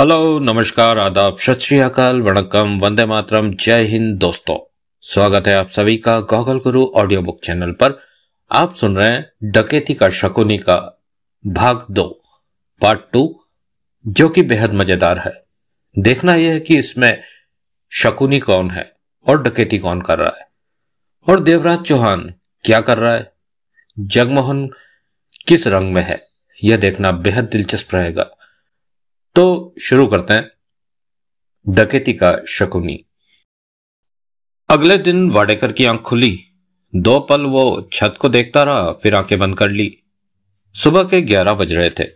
Hello, नमस्कार, आदाब, सत श्री अकाल, वणक्कम, वंदे मातरम, जय हिंद दोस्तों। स्वागत है आप सभी का गॉगल गुरु ऑडियो बुक चैनल पर। आप सुन रहे हैं डकैती का शकुनी का भाग 2 पार्ट 2, जो कि बेहद मजेदार है। देखना यह है कि इसमें शकुनी कौन है और डकैती कौन कर रहा है और देवराज चौहान क्या कर रहा है, जगमोहन किस रंग में है, यह देखना बेहद दिलचस्प रहेगा। तो शुरू करते हैं डकैती का शकुनी। अगले दिन वाडेकर की आंख खुली। 2 पल वो छत को देखता रहा, फिर आंखें बंद कर ली। सुबह के 11 बज रहे थे।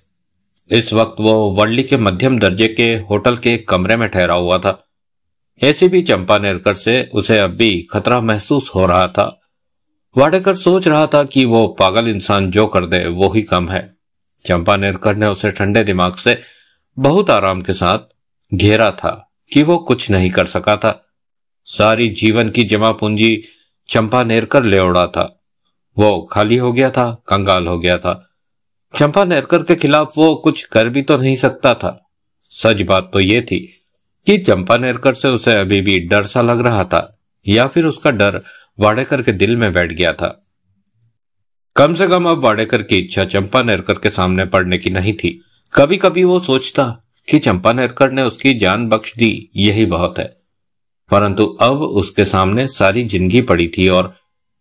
इस वक्त वो वर्ली के मध्यम दर्जे के होटल के कमरे में ठहरा हुआ था। एसीपी चंपा नेरकर से उसे अब भी खतरा महसूस हो रहा था। वाडेकर सोच रहा था कि वो पागल इंसान जो कर दे वो ही कम है। चंपा नेरकर ने उसे ठंडे दिमाग से बहुत आराम के साथ घेरा था कि वो कुछ नहीं कर सका था। सारी जीवन की जमा पूंजी चंपा नेरकर ले उड़ा था। वो खाली हो गया था, कंगाल हो गया था। चंपा नेरकर के खिलाफ वो कुछ कर भी तो नहीं सकता था। सच बात तो ये थी कि चंपा नेरकर से उसे अभी भी डर सा लग रहा था, या फिर उसका डर वाडेकर के दिल में बैठ गया था। कम से कम अब वाडेकर की इच्छा चंपा नेरकर के सामने पड़ने की नहीं थी। कभी कभी वो सोचता कि चंपा नेरकर ने उसकी जान बख्श दी, यही बहुत है। परंतु अब उसके सामने सारी जिंदगी पड़ी थी और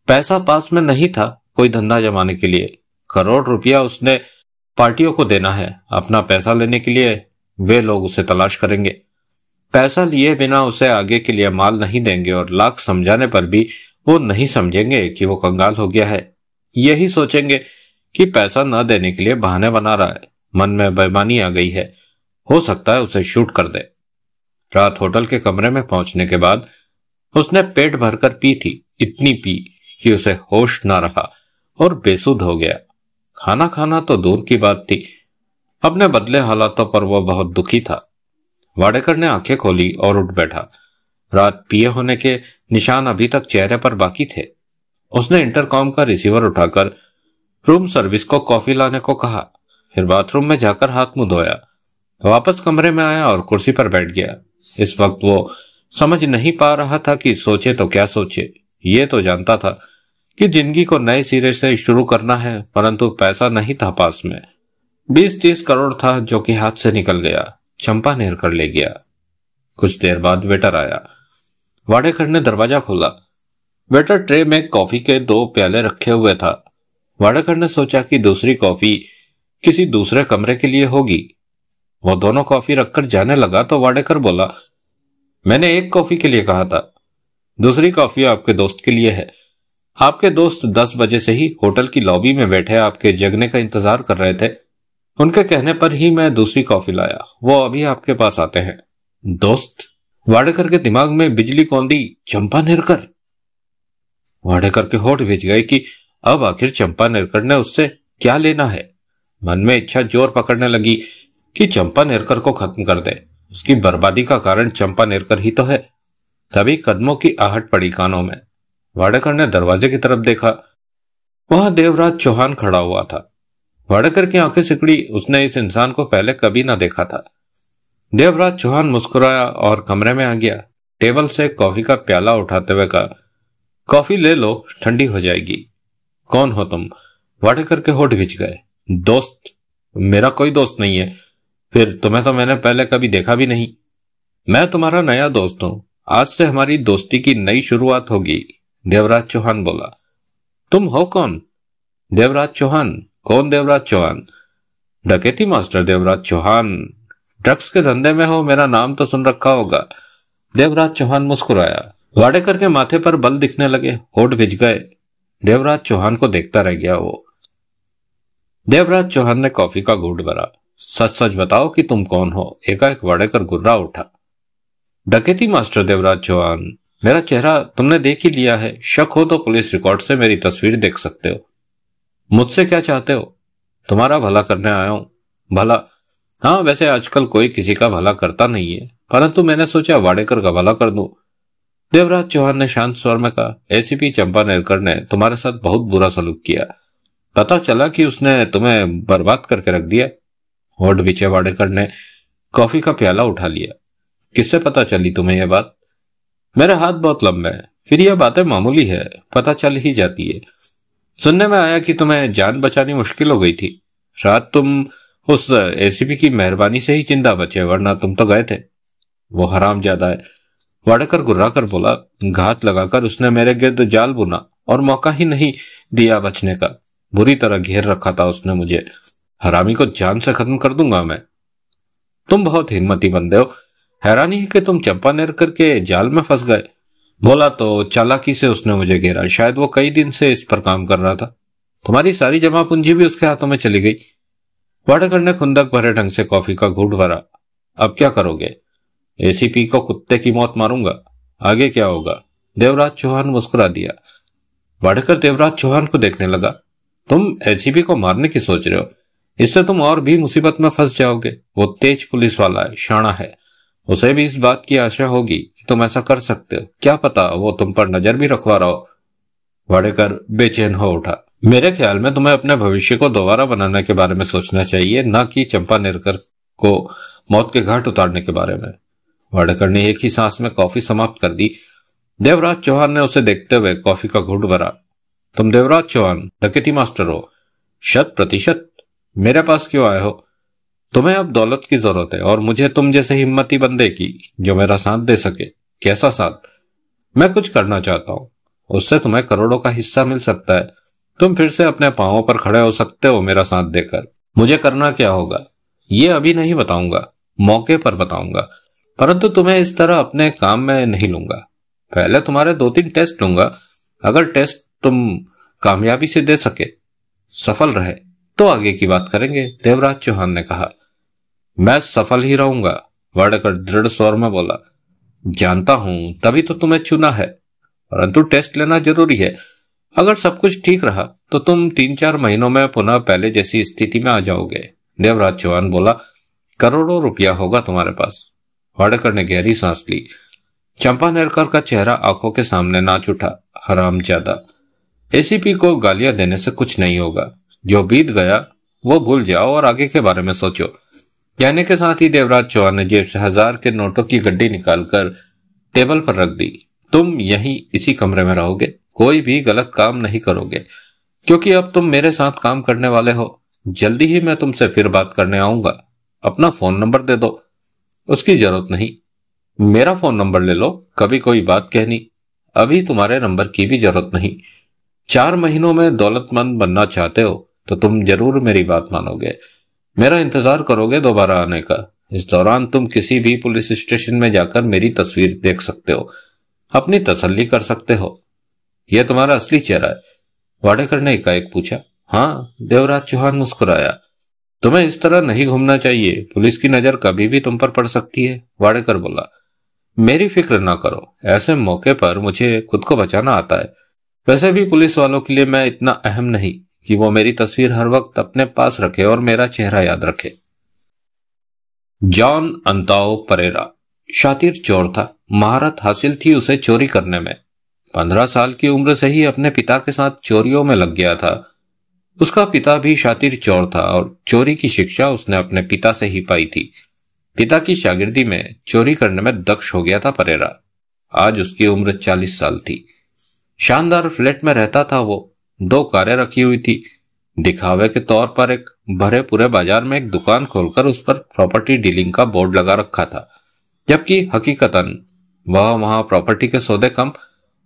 पैसा पास में नहीं था कोई धंधा जमाने के लिए। करोड़ रुपया उसने पार्टियों को देना है। अपना पैसा लेने के लिए वे लोग उसे तलाश करेंगे। पैसा लिए बिना उसे आगे के लिए माल नहीं देंगे और लाख समझाने पर भी वो नहीं समझेंगे कि वो कंगाल हो गया है। यही सोचेंगे कि पैसा न देने के लिए बहाने बना रहा है। मन में बेईमानी आ गई है, हो सकता है उसे शूट कर दे। रात होटल के कमरे में पहुंचने के बाद उसने पेट भरकर पी थी, इतनी पी कि उसे होश ना रहा और बेसुध हो गया। खाना खाना तो दूर की बात थी, अपने बदले हालातों पर वह बहुत दुखी था। वाडेकर ने आंखें खोली और उठ बैठा। रात पिए होने के निशान अभी तक चेहरे पर बाकी थे। उसने इंटरकॉम का रिसीवर उठाकर रूम सर्विस को कॉफी लाने को कहा, फिर बाथरूम में जाकर हाथ मुंह धोया। वापस कमरे में आया और कुर्सी पर बैठ गया। इस वक्त वो समझ नहीं पा रहा था कि सोचे तो क्या सोचे। ये तो जानता था कि जिंदगी को नए सिरे से शुरू करना है, परंतु पैसा नहीं था पास में। 20-30 करोड़ था जो कि हाथ से निकल गया। चंपा नेरकर ले गया। कुछ देर बाद वेटर आया। वाडेकर ने दरवाजा खोला। वेटर ट्रे में कॉफी के 2 प्याले रखे हुए था। वाडेकर ने सोचा कि दूसरी कॉफी किसी दूसरे कमरे के लिए होगी। वो दोनों कॉफी रखकर जाने लगा तो वाडेकर बोला, मैंने एक कॉफी के लिए कहा था, दूसरी कॉफी आपके दोस्त के लिए है। आपके दोस्त 10 बजे से ही होटल की लॉबी में बैठे आपके जगने का इंतजार कर रहे थे। उनके कहने पर ही मैं दूसरी कॉफी लाया। वो अभी आपके पास आते हैं। दोस्त? वाडेकर के दिमाग में बिजली कौंदी। चंपा नेरकर? वाडेकर के होठ भीज गए कि अब आखिर चंपा नेरकर ने उससे क्या लेना है। मन में इच्छा जोर पकड़ने लगी कि चंपा नेरकर को खत्म कर दे। उसकी बर्बादी का कारण चंपा नेरकर ही तो है। तभी कदमों की आहट पड़ी कानों में। वाडेकर ने दरवाजे की तरफ देखा। वहां देवराज चौहान खड़ा हुआ था। वाडेकर की आंखें सिकड़ी। उसने इस इंसान को पहले कभी ना देखा था। देवराज चौहान मुस्कुराया और कमरे में आ गया। टेबल से कॉफी का प्याला उठाते हुए कहा, कॉफी ले लो, ठंडी हो जाएगी। कौन हो तुम? वाडेकर के होठ भीज गए। दोस्त? मेरा कोई दोस्त नहीं है। फिर तुम्हें तो मैंने पहले कभी देखा भी नहीं। मैं तुम्हारा नया दोस्त हूं। आज से हमारी दोस्ती की नई शुरुआत होगी। देवराज चौहान बोला। तुम हो कौन? देवराज चौहान? कौन देवराज चौहान? डकैती मास्टर देवराज चौहान। ड्रग्स के धंधे में हो, मेरा नाम तो सुन रखा होगा। देवराज चौहान मुस्कुराया। वाडेकर के माथे पर बल दिखने लगे, होठ भिज गए। देवराज चौहान को देखता रह गया वो। देवराज चौहान ने कॉफी का घूंट भरा। सच सच बताओ कि तुम कौन हो? एकाएक वाडेकर गुर्रा उठा। डकैती मास्टर देवराज चौहान। मेरा चेहरा तुमने देख ही लिया है। शक हो तो पुलिस रिकॉर्ड से मेरी तस्वीर देख सकते हो। मुझसे क्या चाहते हो? तुम्हारा भला करने आया हूं। भला? हाँ, वैसे आजकल कोई किसी का भला करता नहीं है, परंतु मैंने सोचा वाडेकर का भला कर दूं। देवराज चौहान ने शांत स्वर में कहा, एसीपी चंपा नेरकर ने तुम्हारे साथ बहुत बुरा सलूक किया। पता चला कि उसने तुम्हें बर्बाद करके रख दिया। होठ बिछे वाडेकर ने कॉफी का प्याला उठा लिया। किससे पता चली तुम्हें यह बात? मेरे हाथ बहुत लंबे हैं, फिर यह बातें मामूली है, पता चल ही जाती है। सुनने में आया कि तुम्हें जान बचानी मुश्किल हो गई थी। रात तुम उस एसीपी की मेहरबानी से ही जिंदा बचे, वरना तुम तो गए थे। वो हरामजादा है, वाडेकर गुर्रा कर बोला। घात लगाकर उसने मेरे गिर्द जाल बुना और मौका ही नहीं दिया बचने का। बुरी तरह घेर रखा था उसने मुझे। हरामी को जान से खत्म कर दूंगा मैं। तुम बहुत हिम्मती बंदे हो। हैरानी है कि तुम चंपानेर के जाल में फंस गए। बोला तो चालाकी से उसने मुझे घेरा। शायद वो कई दिन से इस पर काम कर रहा था। तुम्हारी सारी जमा पूंजी भी उसके हाथों में चली गई। वाडेकर ने खुंदक भरे ढंग से कॉफी का घूंट भरा। अब क्या करोगे? एसीपी को कुत्ते की मौत मारूंगा। आगे क्या होगा? देवराज चौहान मुस्कुरा दिया। वाडेकर देवराज चौहान को देखने लगा। तुम एसीपी को मारने की सोच रहे हो? इससे तुम और भी मुसीबत में फंस जाओगे। वो तेज पुलिस वाला है, शाना है। उसे भी इस बात की आशा होगी कि तुम ऐसा कर सकते हो। क्या पता वो तुम पर नजर भी रखवा रहा हो। वाडेकर बेचैन हो उठा। मेरे ख्याल में तुम्हें अपने भविष्य को दोबारा बनाने के बारे में सोचना चाहिए, न कि चंपानेरकर को मौत के घाट उतारने के बारे में। वाडेकर ने एक ही सांस में कॉफी समाप्त कर दी। देवराज चौहान ने उसे देखते हुए कॉफी का घूंट भरा। तुम देवराज चौहान डकैती मास्टर हो? 100%। मेरे पास क्यों आए हो? तुम्हें अब दौलत की जरूरत है और मुझे तुम जैसे हिम्मती बंदे की जो मेरा साथ दे सके। कैसा साथ? मैं कुछ करना चाहता हूं, उससे तुम्हें करोड़ों का हिस्सा मिल सकता है। तुम फिर से अपने पांवों पर खड़े हो सकते हो मेरा साथ देकर। मुझे करना क्या होगा ये अभी नहीं बताऊंगा, मौके पर बताऊंगा। परंतु तुम्हें इस तरह अपने काम में नहीं लूंगा। पहले तुम्हारे 2-3 टेस्ट लूंगा। अगर टेस्ट तुम कामयाबी से दे सके, सफल रहे, तो आगे की बात करेंगे, देवराज चौहान ने कहा। मैं सफल ही रहूंगा, वाडेकर दृढ़ स्वर में बोला। जानता हूं, तभी तो तुम्हें चुना है। परंतु टेस्ट लेना जरूरी है। अगर सब कुछ ठीक रहा तो तुम 3-4 महीनों में पुनः पहले जैसी स्थिति में आ जाओगे, देवराज चौहान बोला। करोड़ों रुपया होगा तुम्हारे पास। वाडेकर ने गहरी सांस ली। चंपानेरकर का चेहरा आंखों के सामने नाच उठा। हरामजादा। एसीपी को गालियां देने से कुछ नहीं होगा। जो बीत गया वो भूल जाओ और आगे के बारे में सोचो। कहने के साथ ही देवराज चौहान ने जेब से 1000 के नोटों की गड्डी निकालकर टेबल पर रख दी। तुम यहीं इसी कमरे में रहोगे, कोई भी गलत काम नहीं करोगे, क्योंकि अब तुम मेरे साथ काम करने वाले हो। जल्दी ही मैं तुमसे फिर बात करने आऊंगा। अपना फोन नंबर दे दो। उसकी जरूरत नहीं, मेरा फोन नंबर ले लो। कभी कोई बात कहनी, अभी तुम्हारे नंबर की भी जरूरत नहीं। 4 महीनों में दौलतमंद बनना चाहते हो तो तुम जरूर मेरी बात मानोगे। मेरा इंतजार करोगे दोबारा आने का। इस दौरान तुम किसी भी पुलिस स्टेशन में जाकर मेरी तस्वीर देख सकते हो, अपनी तसल्ली कर सकते हो। यह तुम्हारा असली चेहरा है? वाडेकर ने एकाएक पूछा। हाँ, देवराज चौहान मुस्कुराया। तुम्हें इस तरह नहीं घूमना चाहिए, पुलिस की नजर कभी भी तुम पर पड़ सकती है, वाडेकर बोला। मेरी फिक्र ना करो, ऐसे मौके पर मुझे खुद को बचाना आता है। वैसे भी पुलिस वालों के लिए मैं इतना अहम नहीं कि वो मेरी तस्वीर हर वक्त अपने पास रखे और मेरा चेहरा याद रखे। जॉन अंताओ परेरा शातिर चोर था। महारत हासिल थी उसे चोरी करने में। 15 साल की उम्र से ही अपने पिता के साथ चोरियों में लग गया था। उसका पिता भी शातिर चोर था और चोरी की शिक्षा उसने अपने पिता से ही पाई थी। पिता की शागिर्दी में चोरी करने में दक्ष हो गया था परेरा। आज उसकी उम्र 40 साल थी। शानदार फ्लैट में रहता था वो। 2 कारें रखी हुई थी। दिखावे के तौर पर एक भरे पूरे बाजार में एक दुकान खोलकर उस पर प्रॉपर्टी डीलिंग का बोर्ड लगा रखा था, जबकि हकीकतन वह वहां प्रॉपर्टी के सौदे कम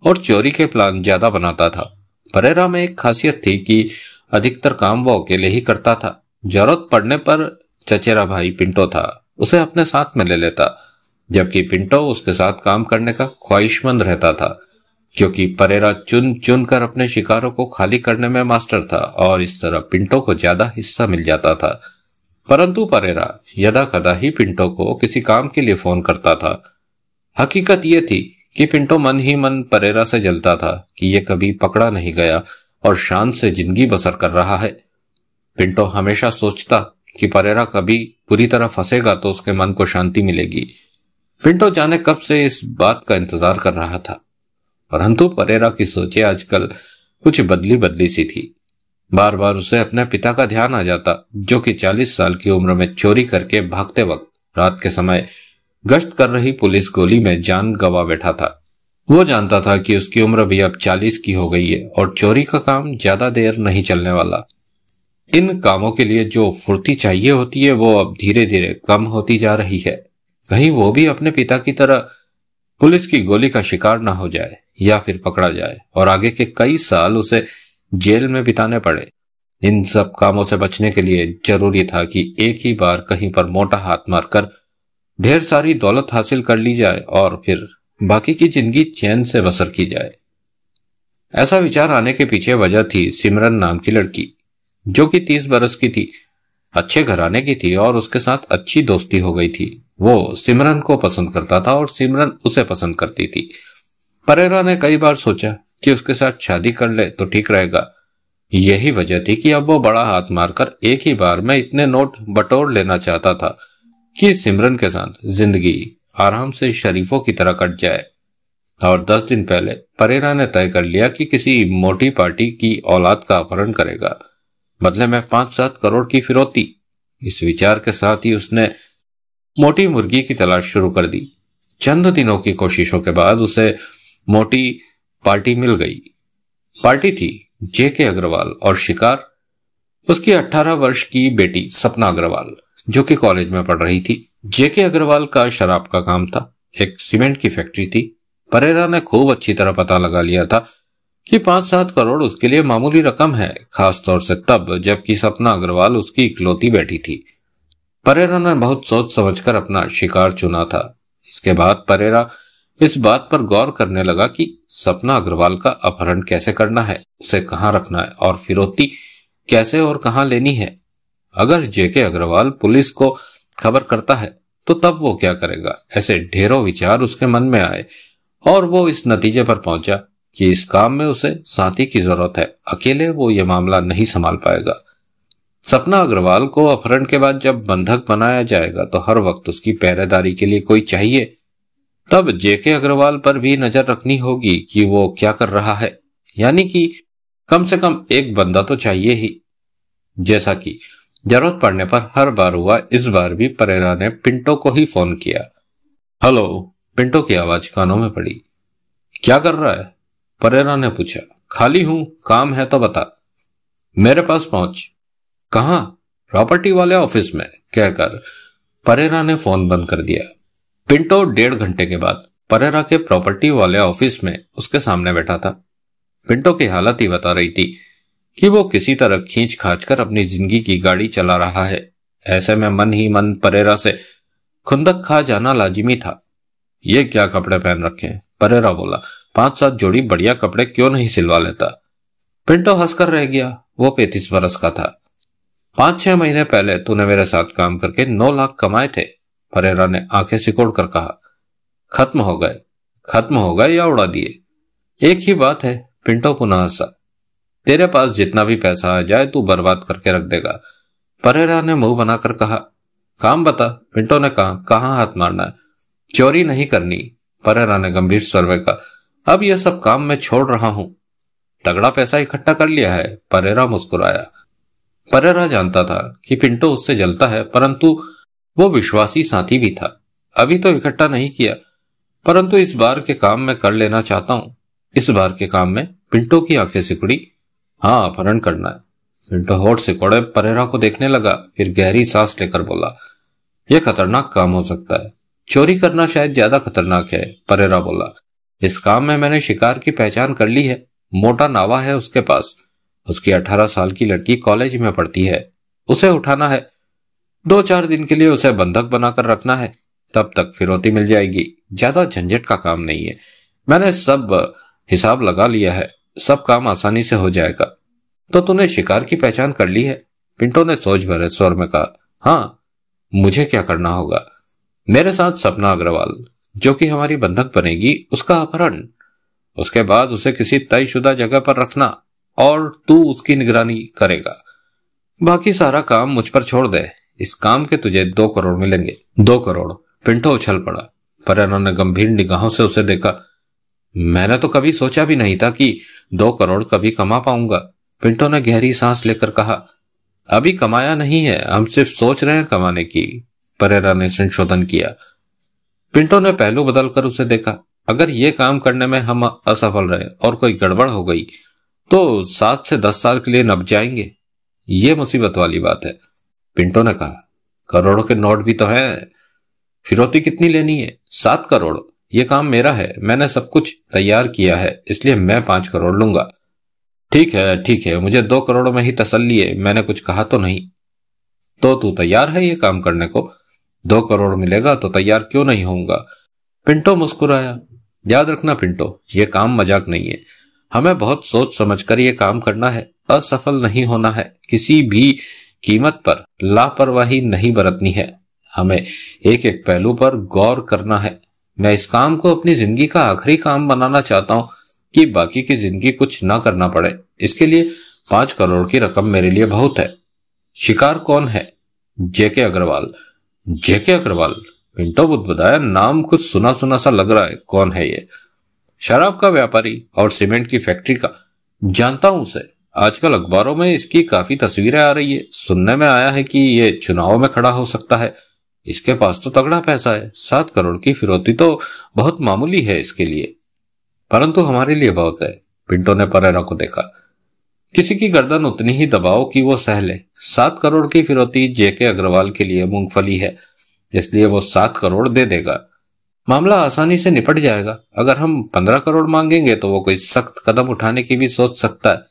और चोरी के प्लान ज्यादा बनाता था। परेरा में एक खासियत थी कि अधिकतर काम वो अकेले ही करता था। जरूरत पड़ने पर चचेरा भाई पिंटो था, उसे अपने साथ में ले लेता, जबकि पिंटो उसके साथ काम करने का ख्वाहिशमंद रहता था, क्योंकि परेरा चुन चुन कर अपने शिकारों को खाली करने में मास्टर था और इस तरह पिंटो को ज्यादा हिस्सा मिल जाता था। परंतु परेरा यदा कदा ही पिंटो को किसी काम के लिए फोन करता था। हकीकत यह थी कि पिंटो मन ही मन परेरा से जलता था कि यह कभी पकड़ा नहीं गया और शान से जिंदगी बसर कर रहा है। पिंटो हमेशा सोचता कि परेरा कभी पूरी तरह फंसेगा तो उसके मन को शांति मिलेगी। पिंटो जाने कब से इस बात का इंतजार कर रहा था, परंतु परेरा की सोचें आजकल कुछ बदली बदली सी थी। बार बार उसे अपने पिता का ध्यान आ जाता, जो कि 40 साल की उम्र में चोरी करके भागते वक्त रात के समय गश्त कर रही पुलिस गोली में जान गंवा बैठा था। वो जानता था कि उसकी उम्र भी अब 40 की हो गई है और चोरी का काम ज्यादा देर नहीं चलने वाला। इन कामों के लिए जो फुर्ती चाहिए होती है वो अब धीरे धीरे कम होती जा रही है। कहीं वो भी अपने पिता की तरह पुलिस की गोली का शिकार ना हो जाए या फिर पकड़ा जाए और आगे के कई साल उसे जेल में बिताने पड़े। इन सब कामों से बचने के लिए जरूरी था कि एक ही बार कहीं पर मोटा हाथ मारकर ढेर सारी दौलत हासिल कर ली जाए और फिर बाकी की जिंदगी चैन से बसर की जाए। ऐसा विचार आने के पीछे वजह थी सिमरन नाम की लड़की, जो कि 30 बरस की थी, अच्छे घराने की थी और उसके साथ अच्छी दोस्ती हो गई थी। वो सिमरन को पसंद करता था और सिमरन उसे पसंद करती थी। परेरा ने कई बार सोचा कि उसके साथ शादी कर ले तो ठीक रहेगा। यही वजह थी कि अब वो बड़ा हाथ मारकर एक ही बार में इतने नोट बटोर लेना चाहता था कि सिमरन के साथ जिंदगी आराम से शरीफों की तरह कट जाए। और 10 दिन पहले परेरा ने तय कर लिया कि किसी मोटी पार्टी की औलाद का अपहरण करेगा, बदले में 5-7 करोड़ की फिरौती। इस विचार के साथ ही उसने मोटी मुर्गी की तलाश शुरू कर दी। चंद दिनों की कोशिशों के बाद उसे मोटी पार्टी मिल गई। पार्टी थी जेके अग्रवाल और शिकार उसकी 18 वर्ष की बेटी सपना अग्रवाल, जो कि कॉलेज में पढ़ रही थी। जेके अग्रवाल का शराब का काम था, एक सीमेंट की फैक्ट्री थी। परेरा ने खूब अच्छी तरह पता लगा लिया था कि 5-7 करोड़ उसके लिए मामूली रकम है, खासतौर से तब जबकि सपना अग्रवाल उसकी इकलौती बेटी थी। परेरा ने बहुत सोच समझकर अपना शिकार चुना था। इसके बाद परेरा इस बात पर गौर करने लगा कि सपना अग्रवाल का अपहरण कैसे करना है, उसे कहां रखना है और फिरौती कैसे और कहां लेनी है। अगर जेके अग्रवाल पुलिस को खबर करता है तो तब वो क्या करेगा। ऐसे ढेरों विचार उसके मन में आए और वो इस नतीजे पर पहुंचा कि इस काम में उसे साथी की जरूरत है। अकेले वो ये मामला नहीं संभाल पाएगा। सपना अग्रवाल को अपहरण के बाद जब बंधक बनाया जाएगा तो हर वक्त उसकी पहरेदारी के लिए कोई चाहिए। तब जेके अग्रवाल पर भी नजर रखनी होगी कि वो क्या कर रहा है, यानी कि कम से कम एक बंदा तो चाहिए ही। जैसा कि जरूरत पड़ने पर हर बार हुआ, इस बार भी परेरा ने पिंटो को ही फोन किया। हेलो, पिंटो की आवाज कानों में पड़ी। क्या कर रहा है? परेरा ने पूछा। खाली हूं, काम है तो बता। मेरे पास पहुंच। कहां? प्रॉपर्टी वाले ऑफिस में, कहकर परेरा ने फोन बंद कर दिया। पिंटो 1.5 घंटे के बाद परेरा के प्रॉपर्टी वाले ऑफिस में उसके सामने बैठा था। पिंटो की हालत ही बता रही थी कि वो किसी तरह खींच खाच कर अपनी जिंदगी की गाड़ी चला रहा है। ऐसे में मन ही मन परेरा से खुंदक खा जाना लाजिमी था। ये क्या कपड़े पहन रखे हैं? परेरा बोला। 5-7 जोड़ी बढ़िया कपड़े क्यों नहीं सिलवा लेता? पिंटो हंसकर रह गया। वो 35 बरस का था। 5-6 महीने पहले तूने मेरे साथ काम करके 9 लाख कमाए थे। परेरा ने आंखें सिकोड़ कर कहा। खत्म हो गए? खत्म हो गए या उड़ा दिए? एक ही बात है। पिंटो पुनः हंसा। तेरे पास जितना भी पैसा आ जाए तू बर्बाद करके रख देगा। परेरा ने मुंह बनाकर कहा। काम बता, पिंटो ने कहा। कहां हाथ मारना है? चोरी नहीं करनी, परेरा ने गंभीर स्वर में कहा। अब यह सब काम मैं छोड़ रहा हूं। तगड़ा पैसा इकट्ठा कर लिया है? परेरा मुस्कुराया। परेरा जानता था कि पिंटो उससे जलता है, परंतु वो विश्वासी साथी भी था। अभी तो इकट्ठा नहीं किया, परंतु इस बार के काम में कर लेना चाहता हूं। इस बार के काम में? पिंटो की आंखें सिकुड़ी। हाँ, अपहरण करना है। पिंटो होठ सिकोड़े परेरा को देखने लगा, फिर गहरी सांस लेकर बोला। यह खतरनाक काम हो सकता है। चोरी करना शायद ज्यादा खतरनाक है, परेरा बोला। इस काम में मैंने शिकार की पहचान कर ली है। मोटा नावा है उसके पास। उसकी 18 साल की लड़की कॉलेज में पढ़ती है। उसे उठाना है। 2-4 दिन के लिए उसे बंधक बनाकर रखना है, तब तक फिरौती मिल जाएगी। ज्यादा झंझट का काम नहीं है। मैंने सब हिसाब लगा लिया है, सब काम आसानी से हो जाएगा। तो तूने शिकार की पहचान कर ली है? पिंटो ने सोच भरे स्वर में कहा। हाँ, मुझे क्या करना होगा? मेरे साथ सपना अग्रवाल, जो कि हमारी बंधक बनेगी, उसका अपहरण। उसके बाद उसे किसी तयशुदा जगह पर रखना और तू उसकी निगरानी करेगा। बाकी सारा काम मुझ पर छोड़ दे। इस काम के तुझे 2 करोड़ मिलेंगे। 2 करोड़? पिंटो उछल पड़ा। परेरा ने गंभीर निगाहों से उसे देखा। मैंने तो कभी सोचा भी नहीं था कि 2 करोड़ कभी कमा पाऊंगा। पिंटो ने गहरी सांस लेकर कहा। अभी कमाया नहीं है, हम सिर्फ सोच रहे हैं कमाने की। परेरा ने संशोधन किया। पिंटो ने पहलू बदलकर उसे देखा। अगर ये काम करने में हम असफल रहे और कोई गड़बड़ हो गई तो 7 से 10 साल के लिए नब जाएंगे। ये मुसीबत वाली बात है। पिंटो ने कहा, करोड़ों के नोट भी तो हैं। फिरौती कितनी लेनी है? 7 करोड़। ये काम मेरा है, मैंने सब कुछ तैयार किया है, इसलिए मैं 5 करोड़ लूंगा। ठीक है, मुझे 2 करोड़ में ही तसल्ली है, मैंने कुछ कहा तो नहीं। तो तू तैयार है ये काम करने को? 2 करोड़ मिलेगा तो तैयार क्यों नहीं होऊंगा? पिंटो मुस्कुराया। याद रखना पिंटो, ये काम मजाक नहीं है। हमें बहुत सोच समझकर ये काम करना है, असफल नहीं होना है, किसी भी कीमत पर लापरवाही नहीं बरतनी है। हमें एक एक पहलू पर गौर करना है। मैं इस काम को अपनी जिंदगी का आखिरी काम बनाना चाहता हूं कि बाकी की जिंदगी कुछ ना करना पड़े। इसके लिए 5 करोड़ की रकम मेरे लिए बहुत है। शिकार कौन है? जेके अग्रवाल। जेके अग्रवाल? पिंटो बुदबुदाया। नाम कुछ सुना सुना सा लग रहा है, कौन है ये? शराब का व्यापारी और सीमेंट की फैक्ट्री का। जानता हूं उसे, आजकल अखबारों में इसकी काफी तस्वीरें आ रही है। सुनने में आया है कि ये चुनाव में खड़ा हो सकता है। इसके पास तो तगड़ा पैसा है। 7 करोड़ की फिरौती तो बहुत मामूली है इसके लिए, परंतु हमारे लिए बहुत है। पिंटो ने परेरा को देखा। किसी की गर्दन उतनी ही दबाओ कि वो सह ले। 7 करोड़ की फिरौती जेके अग्रवाल के लिए मूंगफली है, इसलिए वो 7 करोड़ दे देगा। मामला आसानी से निपट जाएगा। अगर हम 15 करोड़ मांगेंगे तो वो कोई सख्त कदम उठाने की भी सोच सकता है।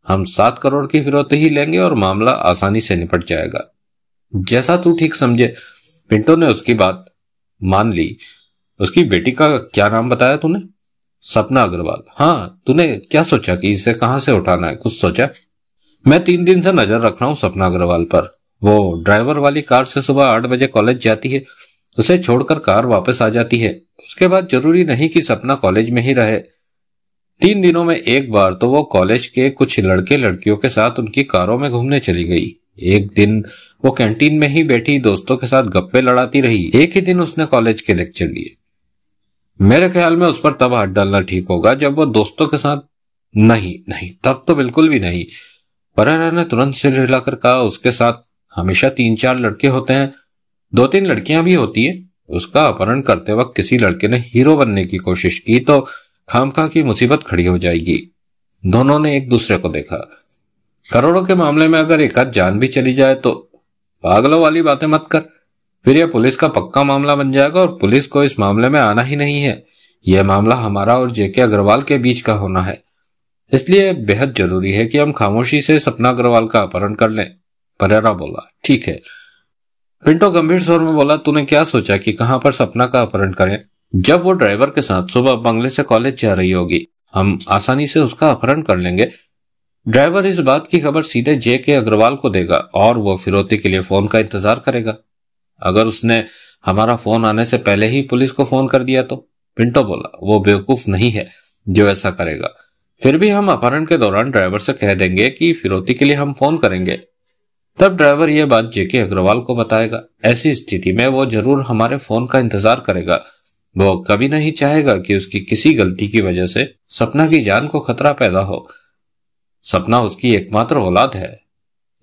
हम 7 करोड़ की फिरौती ही लेंगे और मामला आसानी से निपट जाएगा। जैसा तू ठीक समझे। पिंटो ने उसकी बात मान ली। उसकी बेटी का क्या नाम बताया तूने? सपना अग्रवाल। हाँ, तूने क्या सोचा कि इसे कहां से उठाना है? कुछ सोचा? मैं 3 दिन से नजर रख रहा हूं सपना अग्रवाल पर। वो ड्राइवर वाली कार से सुबह 8 बजे कॉलेज जाती है, उसे छोड़कर कार वापस आ जाती है। उसके बाद जरूरी नहीं कि सपना कॉलेज में ही रहे। 3 दिनों में एक बार तो वो कॉलेज के कुछ लड़के लड़कियों के साथ उनकी कारों में घूमने चली गई। एक दिन वो कैंटीन में ही बैठी दोस्तों के साथ गप्पे लड़ाती रही। एक ही दिन उसने कॉलेज के लेक्चर लिए। मेरे ख्याल में उस पर तब हाथ डालना ठीक होगा जब वो दोस्तों के साथ। नहीं, तब तो बिल्कुल भी नहीं। परेरा ने तुरंत सिर हिलाकर कहा, उसके साथ हमेशा 3-4 लड़के होते हैं, 2-3 लड़कियां भी होती है। उसका अपहरण करते वक्त किसी लड़के ने हीरो बनने की कोशिश की तो खामखा की मुसीबत खड़ी हो जाएगी। दोनों ने एक दूसरे को देखा। करोड़ों के मामले में अगर एक आध जान भी चली जाए तो? पागलों वाली बातें मत कर, फिर यह पुलिस का पक्का मामला बन जाएगा और पुलिस को इस मामले में आना ही नहीं है। यह मामला हमारा और जेके अग्रवाल के बीच का होना है, इसलिए बेहद जरूरी है कि हम खामोशी से सपना अग्रवाल का अपहरण कर लें। परेरा बोला, ठीक है। पिंटो गंभीर स्वर में बोला, तूने क्या सोचा कि कहां पर सपना का अपहरण करें? जब वो ड्राइवर के साथ सुबह बंगले से कॉलेज जा रही होगी, हम आसानी से उसका अपहरण कर लेंगे। ड्राइवर इस बात की खबर सीधे जेके अग्रवाल को देगा और वो फिरौती के लिए फोन का इंतजार करेगा। अगर उसने हमारा फोन आने से पहले ही पुलिस को फोन कर दिया तो? पिंटो बोला, वो बेवकूफ नहीं है जो ऐसा करेगा। फिर भी हम अपहरण के दौरान ड्राइवर से कह देंगे कि फिरौती के लिए हम फोन करेंगे। तब ड्राइवर यह बात जेके अग्रवाल को बताएगा। ऐसी स्थिति में वो जरूर हमारे फोन का इंतजार करेगा। वो कभी नहीं चाहेगा कि उसकी किसी गलती की वजह से सपना की जान को खतरा पैदा हो। सपना उसकी एकमात्र औलाद है,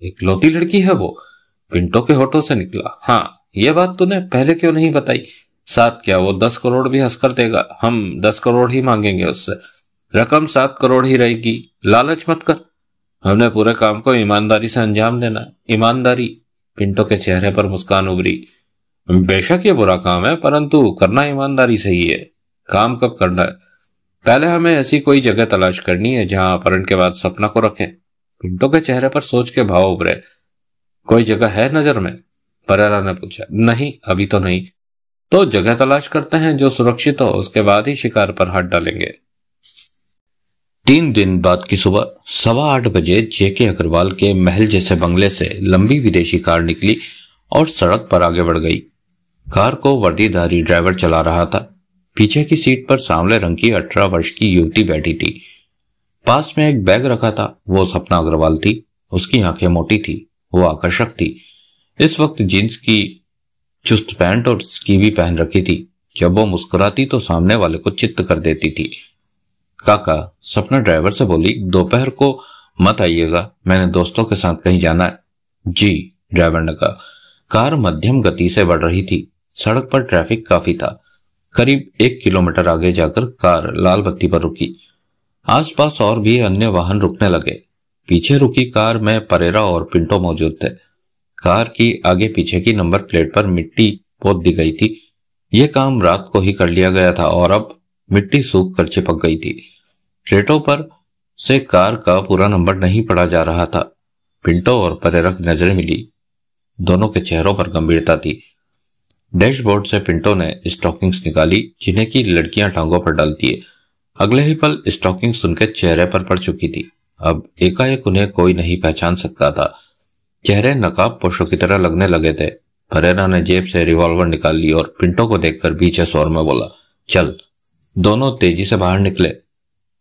इकलौती लड़की है वो। पिंटो के होठों से निकला, हाँ, ये बात तूने पहले क्यों नहीं बताई? साथ क्या वो 10 करोड़ भी हंसकर देगा। हम 10 करोड़ ही मांगेंगे उससे, रकम 7 करोड़ ही रहेगी। लालच मत कर, हमने पूरे काम को ईमानदारी से अंजाम देना। ईमानदारी? पिंटो के चेहरे पर मुस्कान उभरी। बेशक ये बुरा काम है, परंतु करना ईमानदारी से ही है। काम कब करना है? पहले हमें ऐसी कोई जगह तलाश करनी है जहां अपहरण के बाद सपना को रखें। पिंटो के चेहरे पर सोच के भाव उभरे। कोई जगह है नजर में? परेरा ने पूछा। नहीं, अभी तो नहीं। तो जगह तलाश करते हैं जो सुरक्षित हो, उसके बाद ही शिकार पर हाथ डालेंगे। 3 दिन बाद की सुबह 8:15 बजे जेके अग्रवाल के महल जैसे बंगले से लंबी विदेशी कार निकली और सड़क पर आगे बढ़ गई। कार को वर्दीधारी ड्राइवर चला रहा था। पीछे की सीट पर सांवले रंग की 18 वर्ष की युवती बैठी थी। पास में एक बैग रखा था। वो सपना अग्रवाल थी। उसकी आंखें मोटी थी, वो आकर्षक थी। इस वक्त जींस की चुस्त पैंट और स्कीवी पहन रखी थी। जब वो मुस्कुराती तो सामने वाले को चित्त कर देती थी। काका, सपना ड्राइवर से बोली, दोपहर को मत आइएगा, मैंने दोस्तों के साथ कहीं जाना है। जी, ड्राइवर ने कहा। कार मध्यम गति से बढ़ रही थी। सड़क पर ट्रैफिक काफी था। करीब 1 किलोमीटर आगे जाकर कार लाल बत्ती पर रुकी। आसपास और भी अन्य वाहन रुकने लगे। पीछे रुकी कार में परेरा और पिंटो मौजूद थे। कार की आगे पीछे की नंबर प्लेट पर मिट्टी पोत दी गई थी। यह काम रात को ही कर लिया गया था और अब मिट्टी सूख कर चिपक गई थी। प्लेटों पर से कार का पूरा नंबर नहीं पढ़ा जा रहा था। पिंटो और परेरा की नजरें मिली। दोनों के चेहरों पर गंभीरता थी। डैशबोर्ड से पिंटो ने स्टॉकिंग्स निकाली, जिन्हें की लड़कियां टांगों पर डालती है। अगले ही पल स्टॉकिंग्स उनके चेहरे पर पड़ चुकी थी। अब एकाएक उन्हें कोई नहीं पहचान सकता था। चेहरे नकाब पोशों की तरह लगने लगे थे। परेरा ने जेब से रिवॉल्वर निकाल ली और पिंटो को देखकर भीचे स्वर में बोला, चल। दोनों तेजी से बाहर निकले।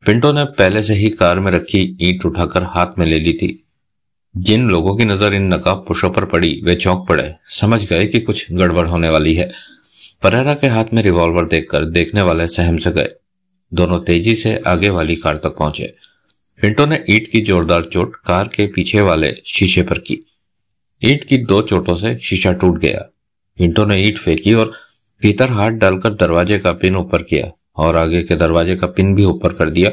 पिंटो ने पहले से ही कार में रखी ईंट उठाकर हाथ में ले ली थी। जिन लोगों की नजर इन नकाब पोशों पर पड़ी वे चौंक पड़े, समझ गए कि कुछ गड़बड़ होने वाली है। परेरा के हाथ में रिवॉल्वर देखकर देखने वाले सहम से गए। दोनों तेजी से आगे वाली कार तक पहुंचे। पिंटो ने ईंट की जोरदार चोट कार के पीछे वाले शीशे पर की। ईंट की 2 चोटों से शीशा टूट गया। पिंटो ने ईंट फेंकी और भीतर हाथ डालकर दरवाजे का पिन ऊपर किया और आगे के दरवाजे का पिन भी ऊपर कर दिया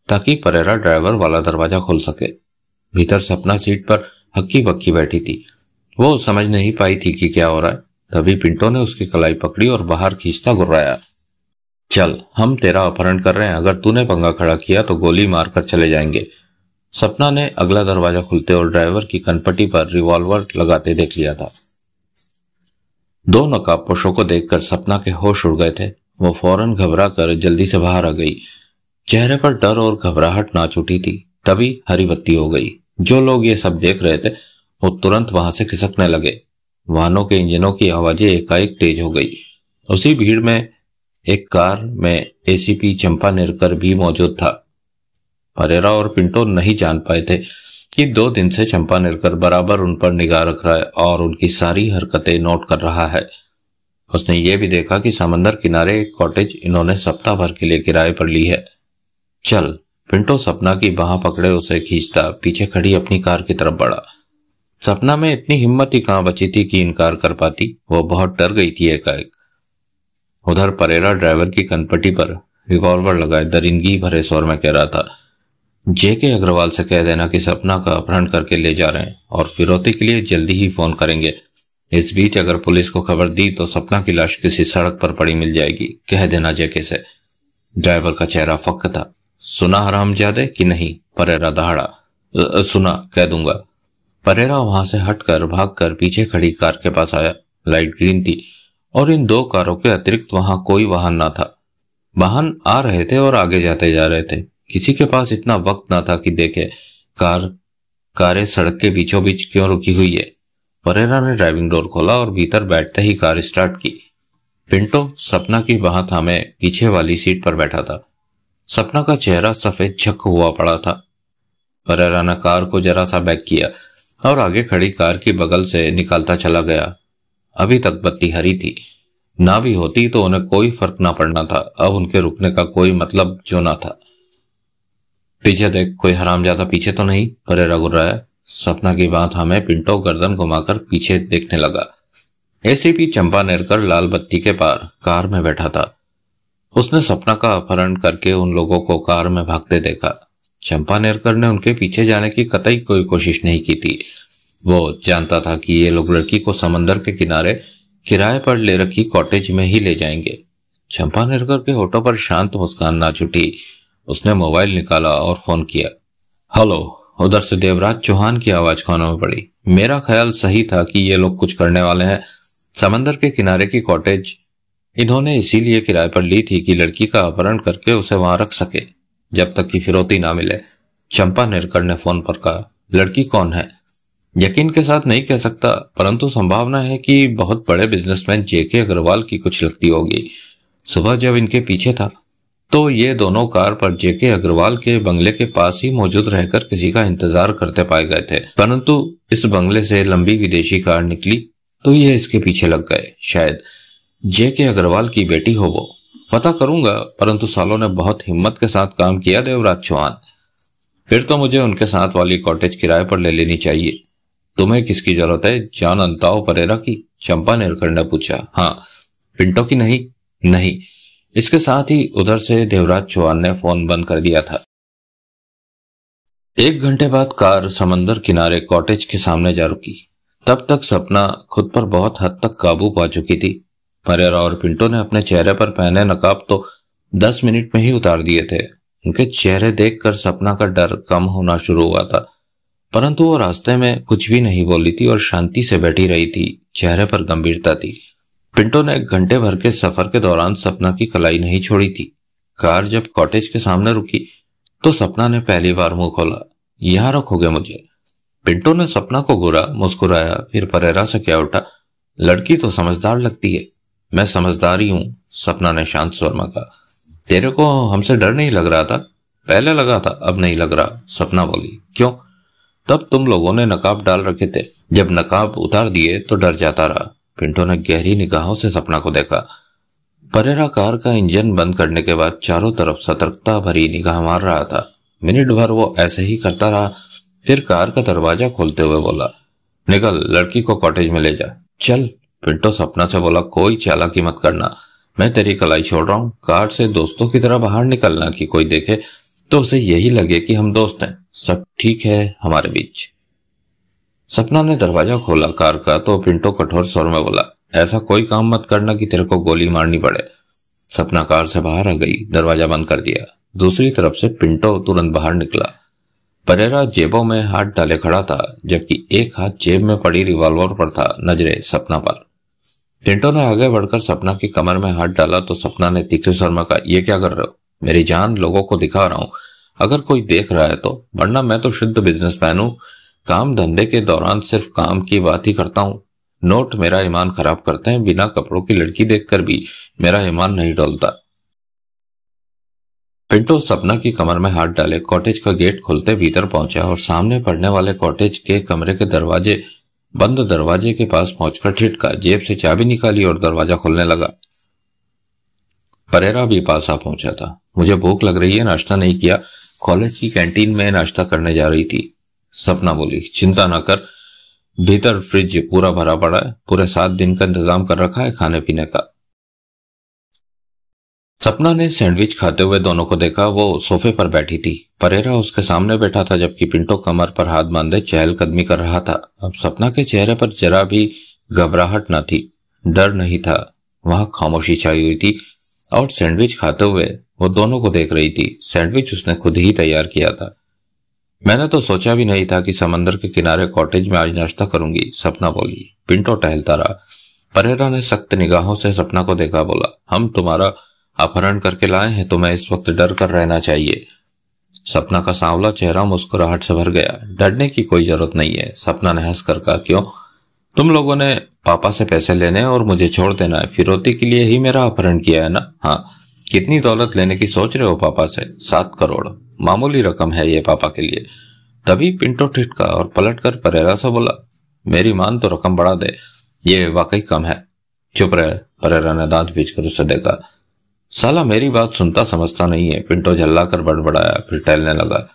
ताकि परेरा ड्राइवर वाला दरवाजा खोल सके। भीतर सपना सीट पर हक्की बक्की बैठी थी। वो समझ नहीं पाई थी कि क्या हो रहा है। तभी पिंटो ने उसकी कलाई पकड़ी और बाहर खींचता गुर्राया, चल, हम तेरा अपहरण कर रहे हैं। अगर तूने पंगा खड़ा किया तो गोली मारकर चले जाएंगे। सपना ने अगला दरवाजा खुलते और ड्राइवर की कनपट्टी पर रिवॉल्वर लगाते देख लिया था। 2 नकाबपोशों को देखकर सपना के होश उड़ गए थे। वो फौरन घबरा कर जल्दी से बाहर आ गई। चेहरे पर डर और घबराहट नाच उठी थी। तभी हरी बत्ती हो गई। जो लोग ये सब देख रहे थे वो तुरंत वहां से खिसकने लगे। वाहनों के इंजनों की आवाजें एकाएक तेज हो गई। उसी भीड़ में एक कार में एसीपी चंपा नेरकर भी मौजूद था। परेरा और पिंटो नहीं जान पाए थे कि 2 दिन से चंपा नेरकर बराबर उन पर निगाह रख रहा है और उनकी सारी हरकतें नोट कर रहा है। उसने ये भी देखा कि समंदर किनारे एक कॉटेज इन्होंने सप्ताह भर के लिए किराए पर ली है। चल। पिंटो सपना की बाह पकड़े उसे खींचता पीछे खड़ी अपनी कार की तरफ बढ़ा। सपना में इतनी हिम्मत ही कहां बची थी कि इनकार कर पाती। वो बहुत डर गई थी एकाएक। उधर परेरा ड्राइवर की कनपट्टी पर रिवॉल्वर लगाए दरिंदगी भरे स्वर में कह रहा था, जेके अग्रवाल से कह देना कि सपना का अपहरण करके ले जा रहे हैं और फिरौती के लिए जल्दी ही फोन करेंगे। इस बीच अगर पुलिस को खबर दी तो सपना की लाश किसी सड़क पर पड़ी मिल जाएगी। कह देना जेके से। ड्राइवर का चेहरा फक्क था। सुना हरामजादे कि नहीं? परेरा दहाड़ा। सुना, कह दूंगा। परेरा वहां से हटकर भागकर पीछे खड़ी कार के पास आया। लाइट ग्रीन थी और इन 2 कारों के अतिरिक्त वहां कोई वाहन ना था। वाहन आ रहे थे और आगे जाते जा रहे थे। किसी के पास इतना वक्त ना था कि देखे कारें सड़क के बीचों बीच क्यों रुकी हुई है। परेरा ने ड्राइविंग डोर खोला और भीतर बैठते ही कार स्टार्ट की। पिंटो सपना की बाह थामे पीछे वाली सीट पर बैठा था। सपना का चेहरा सफेद झक हुआ पड़ा था। परेरा ने कार को जरा सा बैक किया और आगे खड़ी कार की बगल से निकालता चला गया। अभी तक बत्ती हरी थी। ना भी होती तो उन्हें कोई फर्क ना पड़ना था। अब उनके रुकने का कोई मतलब जो ना था। पीछे देख, कोई हरामजादा पीछे तो नहीं? परेरा गुर्राया। सपना की बात हमें पिंटो गर्दन घुमाकर पीछे देखने लगा। एसीपी चंपा नेरकर लाल बत्ती के पार कार में बैठा था। उसने सपना का अपहरण करके उन लोगों को कार में भागते देखा। चंपा नेरकर ने उनके पीछे जाने की कतई कोई कोशिश नहीं की थी। वो जानता था कि ये लोग लड़की को समंदर के किनारे किराए पर ले रखी कॉटेज में ही ले जाएंगे। चंपा नेरकर के होठों पर शांत मुस्कान नाच उठी। उसने मोबाइल निकाला और फोन किया। हेलो। उधर से देवराज चौहान की आवाज कानों में पड़ी। मेरा ख्याल सही था कि ये लोग कुछ करने वाले हैं। समंदर के किनारे की कॉटेज इन्होंने इसीलिए किराए पर ली थी कि लड़की का अपहरण करके उसे वहां रख सके जब तक कि फिरौती ना मिले। चंपा नेरकर ने फोन पर कहा। लड़की कौन है? यकीन के साथ नहीं कह सकता, परंतु संभावना है कि बहुत बड़े बिजनेसमैन जेके अग्रवाल की कुछ लगती होगी। सुबह जब इनके पीछे था तो ये दोनों कार पर जेके अग्रवाल के बंगले के पास ही मौजूद रहकर किसी का इंतजार करते पाए गए थे, परंतु इस बंगले से लंबी विदेशी कार निकली तो ये इसके पीछे लग गए। शायद जेके अग्रवाल की बेटी हो वो। पता करूंगा, परंतु सालों ने बहुत हिम्मत के साथ काम किया देवराज चौहान। फिर तो मुझे उनके साथ वाली कॉटेज किराए पर ले लेनी चाहिए। तुम्हें किसकी जरूरत है? जान अंताओ परेरा की? चंपा नेरकर ने पूछा। हाँ। पिंटो की नहीं? नहीं। इसके साथ ही उधर से देवराज चौहान ने फोन बंद कर दिया था। 1 घंटे बाद कार समंदर किनारे कॉटेज के सामने जा रुकी। तब तक सपना खुद पर बहुत हद तक काबू पा चुकी थी। परेरा और पिंटो ने अपने चेहरे पर पहने नकाब तो 10 मिनट में ही उतार दिए थे। उनके चेहरे देखकर सपना का डर कम होना शुरू हुआ था, परंतु वो रास्ते में कुछ भी नहीं बोली थी और शांति से बैठी रही थी। चेहरे पर गंभीरता थी। पिंटो ने 1 घंटे भर के सफर के दौरान सपना की कलाई नहीं छोड़ी थी। कार जब कॉटेज के सामने रुकी तो सपना ने पहली बार मुंह खोला। यहां रखोगे मुझे? पिंटो ने सपना को घूरा, मुस्कुराया, फिर परेरा से कह उठा, लड़की तो समझदार लगती है। मैं समझदार ही हूं, सपना ने शांत स्वर में कहा। तेरे को हमसे डर नहीं लग रहा था? पहले लगा था, अब नहीं लग रहा, सपना बोली। क्यों? तब तुम लोगों ने नकाब डाल रखे थे, जब नकाब उतार दिए तो डर जाता रहा। पिंटो ने गहरी निगाहों से सपना को देखा। परेरा कार का इंजन बंद करने के बाद चारों तरफ सतर्कता भरी निगाह मार रहा था। मिनट भर वो ऐसे ही करता रहा, फिर कार का दरवाजा खोलते हुए बोला, निकल, लड़की को कॉटेज में ले जा। चल। पिंटो सपना से बोला, कोई चालाकी मत करना, मैं तेरी कलाई छोड़ रहा हूं। कार से दोस्तों की तरह बाहर निकलना कि कोई देखे तो उसे यही लगे कि हम दोस्त हैं। सब ठीक है हमारे बीच। सपना ने दरवाजा खोला कार का तो पिंटो कठोर स्वर में बोला, ऐसा कोई काम मत करना कि तेरे को गोली मारनी पड़े। सपना कार से बाहर आ गई, दरवाजा बंद कर दिया। दूसरी तरफ से पिंटो तुरंत बाहर निकला। परेरा जेबों में हाथ डाले खड़ा था, जबकि एक हाथ जेब में पड़ी रिवॉल्वर पर था, नजरें सपना पर। पिंटो ने आगे बढ़कर सपना की कमर में हाथ डाला तो सपना ने तीखे स्वर में कहा, ये क्या कर रहे हो? मेरी जान लोगों को दिखा रहा हूं, अगर कोई देख रहा है तो, वरना मैं तो शुद्ध बिजनेसमैन हूं। काम धंधे के दौरान सिर्फ काम की बात ही करता हूं। नोट मेरा ईमान खराब करते हैं, बिना कपड़ों की लड़की देखकर भी मेरा ईमान नहीं डोलता। पिंटो सपना की कमर में हाथ डाले कॉटेज का गेट खोलते भीतर पहुंचा और सामने पड़ने वाले कॉटेज के कमरे के बंद दरवाजे के पास पहुंचकर ठिठका, जेब से चाबी निकाली और दरवाजा खोलने लगा। परेरा भी पास आ पहुंचा था। मुझे भूख लग रही है, नाश्ता नहीं किया, कॉलेज की कैंटीन में नाश्ता करने जा रही थी, सपना बोली। चिंता न कर, भीतर फ्रिज पूरा भरा पड़ा है, पूरे 7 दिन का इंतजाम कर रखा है खाने पीने का। सपना ने सैंडविच खाते हुए दोनों को देखा। वो सोफे पर बैठी थी, परेरा उसके सामने बैठा था, जबकि पिंटो कमर पर हाथ बांधे चहलकदमी कर रहा था। अब सपना के चेहरे पर जरा भी घबराहट न थी, डर नहीं था, वहां खामोशी छाई हुई थी और सैंडविच खाते हुए वो दोनों को देख रही थी। सैंडविच उसने खुद ही तैयार किया था। मैंने तो सोचा भी नहीं था कि समंदर के किनारे कॉटेज में आज नाश्ता करूंगी, सपना बोली। पिंटो टहलता रहा। परेरा ने सख्त निगाहों से सपना को देखा, बोला, हम तुम्हारा अपहरण करके लाए हैं, तुम्हें इस वक्त डर कर रहना चाहिए। सपना का सांवला चेहरा मुस्कुराहट से भर गया। डरने की कोई जरूरत नहीं है, सपना ने हंसकर कहा। क्यों? तुम लोगों ने पापा से पैसे लेने और मुझे छोड़ देना है, फिरौती के लिए ही मेरा अपहरण किया है ना? हाँ। कितनी दौलत लेने की सोच रहे हो पापा से? 7 करोड़, मामूली रकम है ये पापा के लिए। तभी पिंटो ठिठका और पलटकर परेरा से बोला, मेरी मान तो रकम बढ़ा दे, ये वाकई कम है। चुप रहे, परेरा ने दांत पीचकर उसे देखा। साला मेरी बात सुनता समझता नहीं है, पिंटो झल्लाकर बड़बड़ाया, फिर टहलने लगा।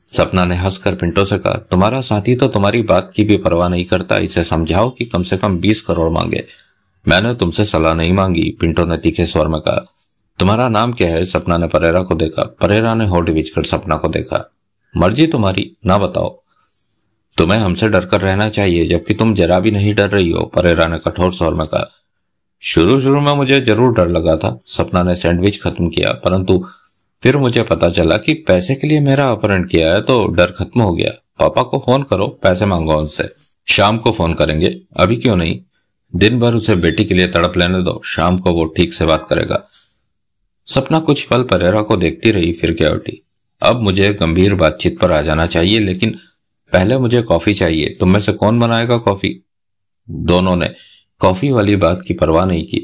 सपना ने हंसकर पिंटो से कहा, तुम्हारा साथी तो तुम्हारी बात की भी परवाह नहीं करता, इसे समझाओ कि कम से कम 20 करोड़ मांगे। मैंने तुमसे सलाह नहीं मांगी, पिंटो ने तीखे स्वर में कहा। तुम्हारा नाम क्या है? सपना ने परेरा को देखा। परेरा ने होठ बीचकर सपना को देखा। मर्जी तुम्हारी, ना बताओ। तुम्हें हमसे डर कर रहना चाहिए, जबकि तुम जरा भी नहीं डर रही हो, परेरा ने कठोर स्वर में कहा। शुरू में मुझे जरूर डर लगा था, सपना ने सैंडविच खत्म किया, परंतु फिर मुझे पता चला कि पैसे के लिए मेरा अपहरण किया है तो डर खत्म हो गया। पापा को फोन करो, पैसे मांगो उनसे। शाम को फोन करेंगे, अभी क्यों नहीं? दिन भर उसे बेटी के लिए तड़प लेने दो, शाम को वो ठीक से बात करेगा। सपना कुछ पल परेरा को देखती रही, फिर क्या उठी। अब मुझे गंभीर बातचीत पर आ जाना चाहिए, लेकिन पहले मुझे कॉफी चाहिए। तुम में से कौन बनाएगा कॉफी? दोनों ने कॉफी वाली बात की परवाह नहीं की।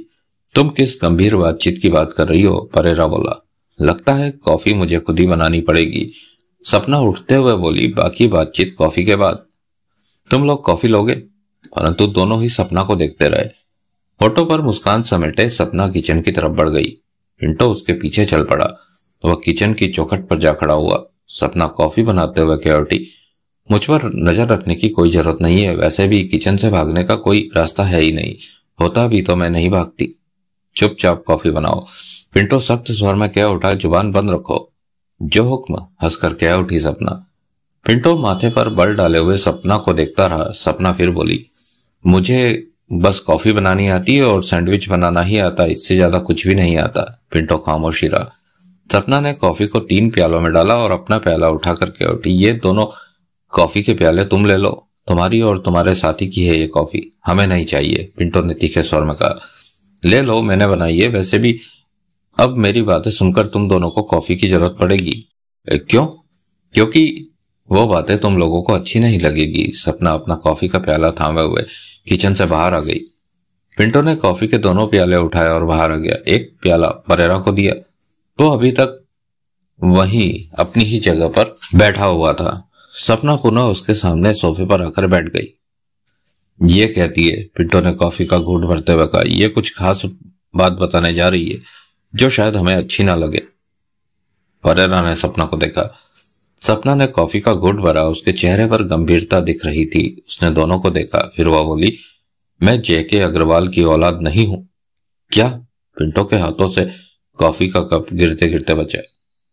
तुम किस गंभीर बातचीत की बात कर रही हो? परेरा बोला। लगता है कॉफी मुझे खुद ही बनानी पड़ेगी, सपना उठते हुए बोली। बाकी बातचीत कॉफी के बाद। तुम लोग कॉफी लोगे? परंतु दोनों ही सपना को देखते रहे। होठों पर मुस्कान समेटे सपना किचन की तरफ बढ़ गई। पिंटो उसके पीछे चल पड़ा। वह किचन की चौखट पर जा खड़ा हुआ। सपना कॉफी बनाते हुए कह उठी, मुझ पर नजर रखने की कोई जरूरत नहीं है, वैसे भी किचन से भागने का कोई रास्ता है ही नहीं, होता भी तो मैं नहीं भागती। चुपचाप कॉफी बनाओ। पिंटो सख्त स्वर में कह उठा, जुबान बंद रखो। जो हुक्म, हंसकर कह उठी सपना। पिंटो माथे पर बल डाले हुए सपना को देखता रहा। सपना फिर बोली, मुझे बस कॉफी बनानी आती है और सैंडविच बनाना ही आता, इससे ज्यादा कुछ भी नहीं आता। पिंटो खामोश ही रहा। सपना ने कॉफी को 3 प्यालों में डाला और अपना प्याला उठा करके उठी। ये दोनों कॉफी के प्याले तुम ले लो, तुम्हारी और तुम्हारे साथी की है ये कॉफी, हमें नहीं चाहिए। पिंटो ने तीखे स्वर में कहा। ले लो, मैंने बनाई है, वैसे भी अब मेरी बातें सुनकर तुम दोनों को कॉफी की जरूरत पड़ेगी। क्यों? क्योंकि वो बातें तुम लोगों को अच्छी नहीं लगेगी। सपना अपना कॉफी का प्याला थामे हुए किचन से बाहर आ गई। पिंटो ने कॉफी के दोनों प्याले उठाए और बाहर आ गया। एक प्याला परेरा को दिया। वो अभी तक वहीं अपनी ही जगह पर बैठा हुआ था। सपना पुनः उसके सामने सोफे पर आकर बैठ गई। ये कहती है, पिंटो ने कॉफी का घूंट भरते हुए कहा, ये कुछ खास बात बताने जा रही है जो शायद हमें अच्छी ना लगे। परेरा ने सपना को देखा। सपना ने कॉफी का घूंट भरा। उसके चेहरे पर गंभीरता दिख रही थी। उसने दोनों को देखा, फिर वह बोली, मैं जेके अग्रवाल की औलाद नहीं हूं। क्या? पिंटो के हाथों से कॉफी का कप गिरते गिरते बचा।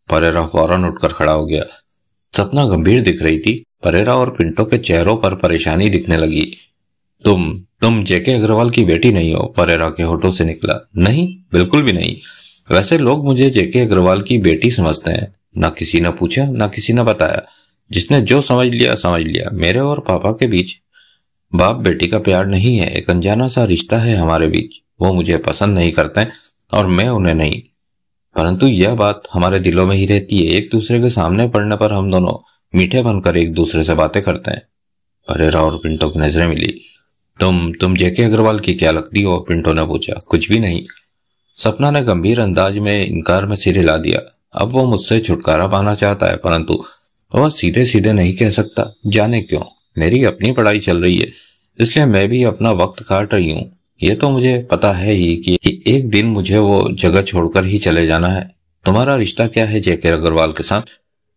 परेरा फौरन उठकर खड़ा हो गया। सपना गंभीर दिख रही थी। परेरा और पिंटो के चेहरों पर परेशानी दिखने लगी। तुम जेके अग्रवाल की बेटी नहीं हो? परेरा के होठों से निकला। नहीं, बिल्कुल भी नहीं। वैसे लोग मुझे जेके अग्रवाल की बेटी समझते हैं। ना किसी ने पूछा, ना किसी ने बताया। जिसने जो समझ लिया समझ लिया। मेरे और पापा के बीच बाप बेटी का प्यार नहीं है, एक अनजाना सा रिश्ता है हमारे बीच। वो मुझे पसंद नहीं करते और मैं उन्हें नहीं, परंतु यह बात हमारे दिलों में ही रहती है। एक दूसरे के सामने पड़ने पर हम दोनों मीठे बनकर एक दूसरे से बातें करते हैं। परेरा और पिंटो की नजरें मिली। तुम जेके अग्रवाल की क्या लगती हो? पिंटो ने पूछा। कुछ भी नहीं। सपना ने गंभीर अंदाज में इनकार में सिर हिला दिया। अब वो मुझसे छुटकारा पाना चाहता है, परंतु वह सीधे सीधे नहीं कह सकता। जाने क्यों? मेरी अपनी पढ़ाई चल रही है, इसलिए मैं भी अपना वक्त काट रही हूँ। ये तो मुझे पता है ही कि एक दिन मुझे वो जगह छोड़कर ही चले जाना है। तुम्हारा रिश्ता क्या है जेके अग्रवाल के साथ?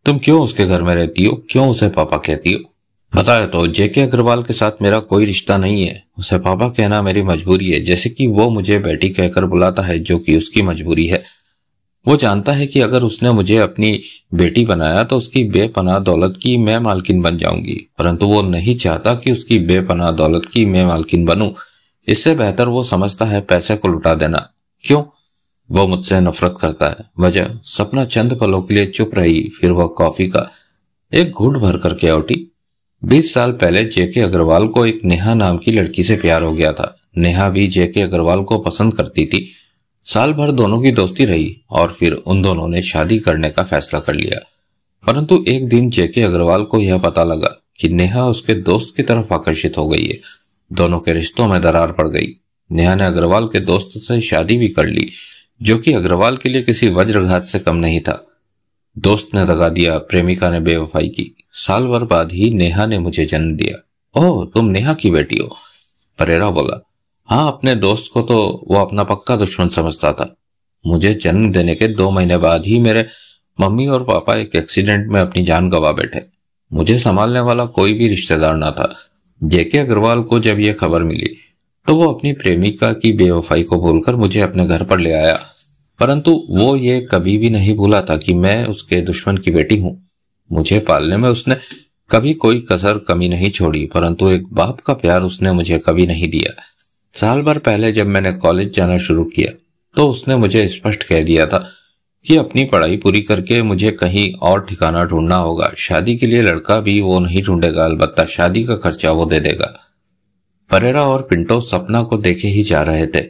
तुम क्यों उसके घर में रहती हो? क्यों उसे पापा कहती हो? बताया तो, जेके अग्रवाल के साथ मेरा कोई रिश्ता नहीं है। उसे पापा कहना मेरी मजबूरी है, जैसे कि वो मुझे बेटी कहकर बुलाता है, जो कि उसकी मजबूरी है। वो जानता है कि अगर उसने मुझे अपनी बेटी बनाया तो उसकी बेपनाह दौलत की मैं मालकिन बन जाऊंगी, परंतु वो नहीं चाहता कि उसकी बेपनाह दौलत की मैं मालकिन बनूं। इससे बेहतर वो समझता है पैसे को लुटा देना। क्यों? वो मुझसे नफरत करता है। वजह? सपना चंद पलों के लिए चुप रही, फिर वह कॉफी का एक घूंट भर करके उठी। 20 साल पहले जेके अग्रवाल को एक नेहा नाम की लड़की से प्यार हो गया था। नेहा भी जेके अग्रवाल को पसंद करती थी। साल भर दोनों की दोस्ती रही और फिर उन दोनों ने शादी करने का फैसला कर लिया। परंतु एक दिन जेके अग्रवाल को यह पता लगा कि नेहा उसके दोस्त की तरफ आकर्षित हो गई है। दोनों के रिश्तों में दरार पड़ गई। नेहा ने अग्रवाल के दोस्त से शादी भी कर ली, जो कि अग्रवाल के लिए किसी वज्रघात से कम नहीं था। दोस्त ने दगा दिया, प्रेमिका ने बेवफाई की। साल भर बाद ही नेहा ने मुझे जन्म दिया। ओह, तुम नेहा की बेटी हो? परेरा बोला। हाँ, अपने दोस्त को तो वो अपना पक्का दुश्मन समझता था। मुझे जन्म देने के 2 महीने बाद ही मेरे मम्मी और पापा एक एक्सीडेंट में अपनी जान गंवा बैठे। मुझे संभालने वाला कोई भी रिश्तेदार ना था। जेके अग्रवाल को जब यह खबर मिली तो वो अपनी प्रेमिका की बेवफाई को भूलकर मुझे अपने घर पर ले आया, परंतु वो ये कभी भी नहीं भूला था कि मैं उसके दुश्मन की बेटी हूं। मुझे पालने में उसने कभी कोई कसर कमी नहीं छोड़ी, परंतु एक बाप का प्यार उसने मुझे कभी नहीं दिया। साल भर पहले जब मैंने कॉलेज जाना शुरू किया तो उसने मुझे स्पष्ट कह दिया था कि अपनी पढ़ाई पूरी करके मुझे कहीं और ठिकाना ढूंढना होगा। शादी के लिए लड़का भी वो नहीं ढूंढेगा, अलबत्ता शादी का खर्चा वो दे देगा। परेरा और पिंटो सपना को देखे ही जा रहे थे।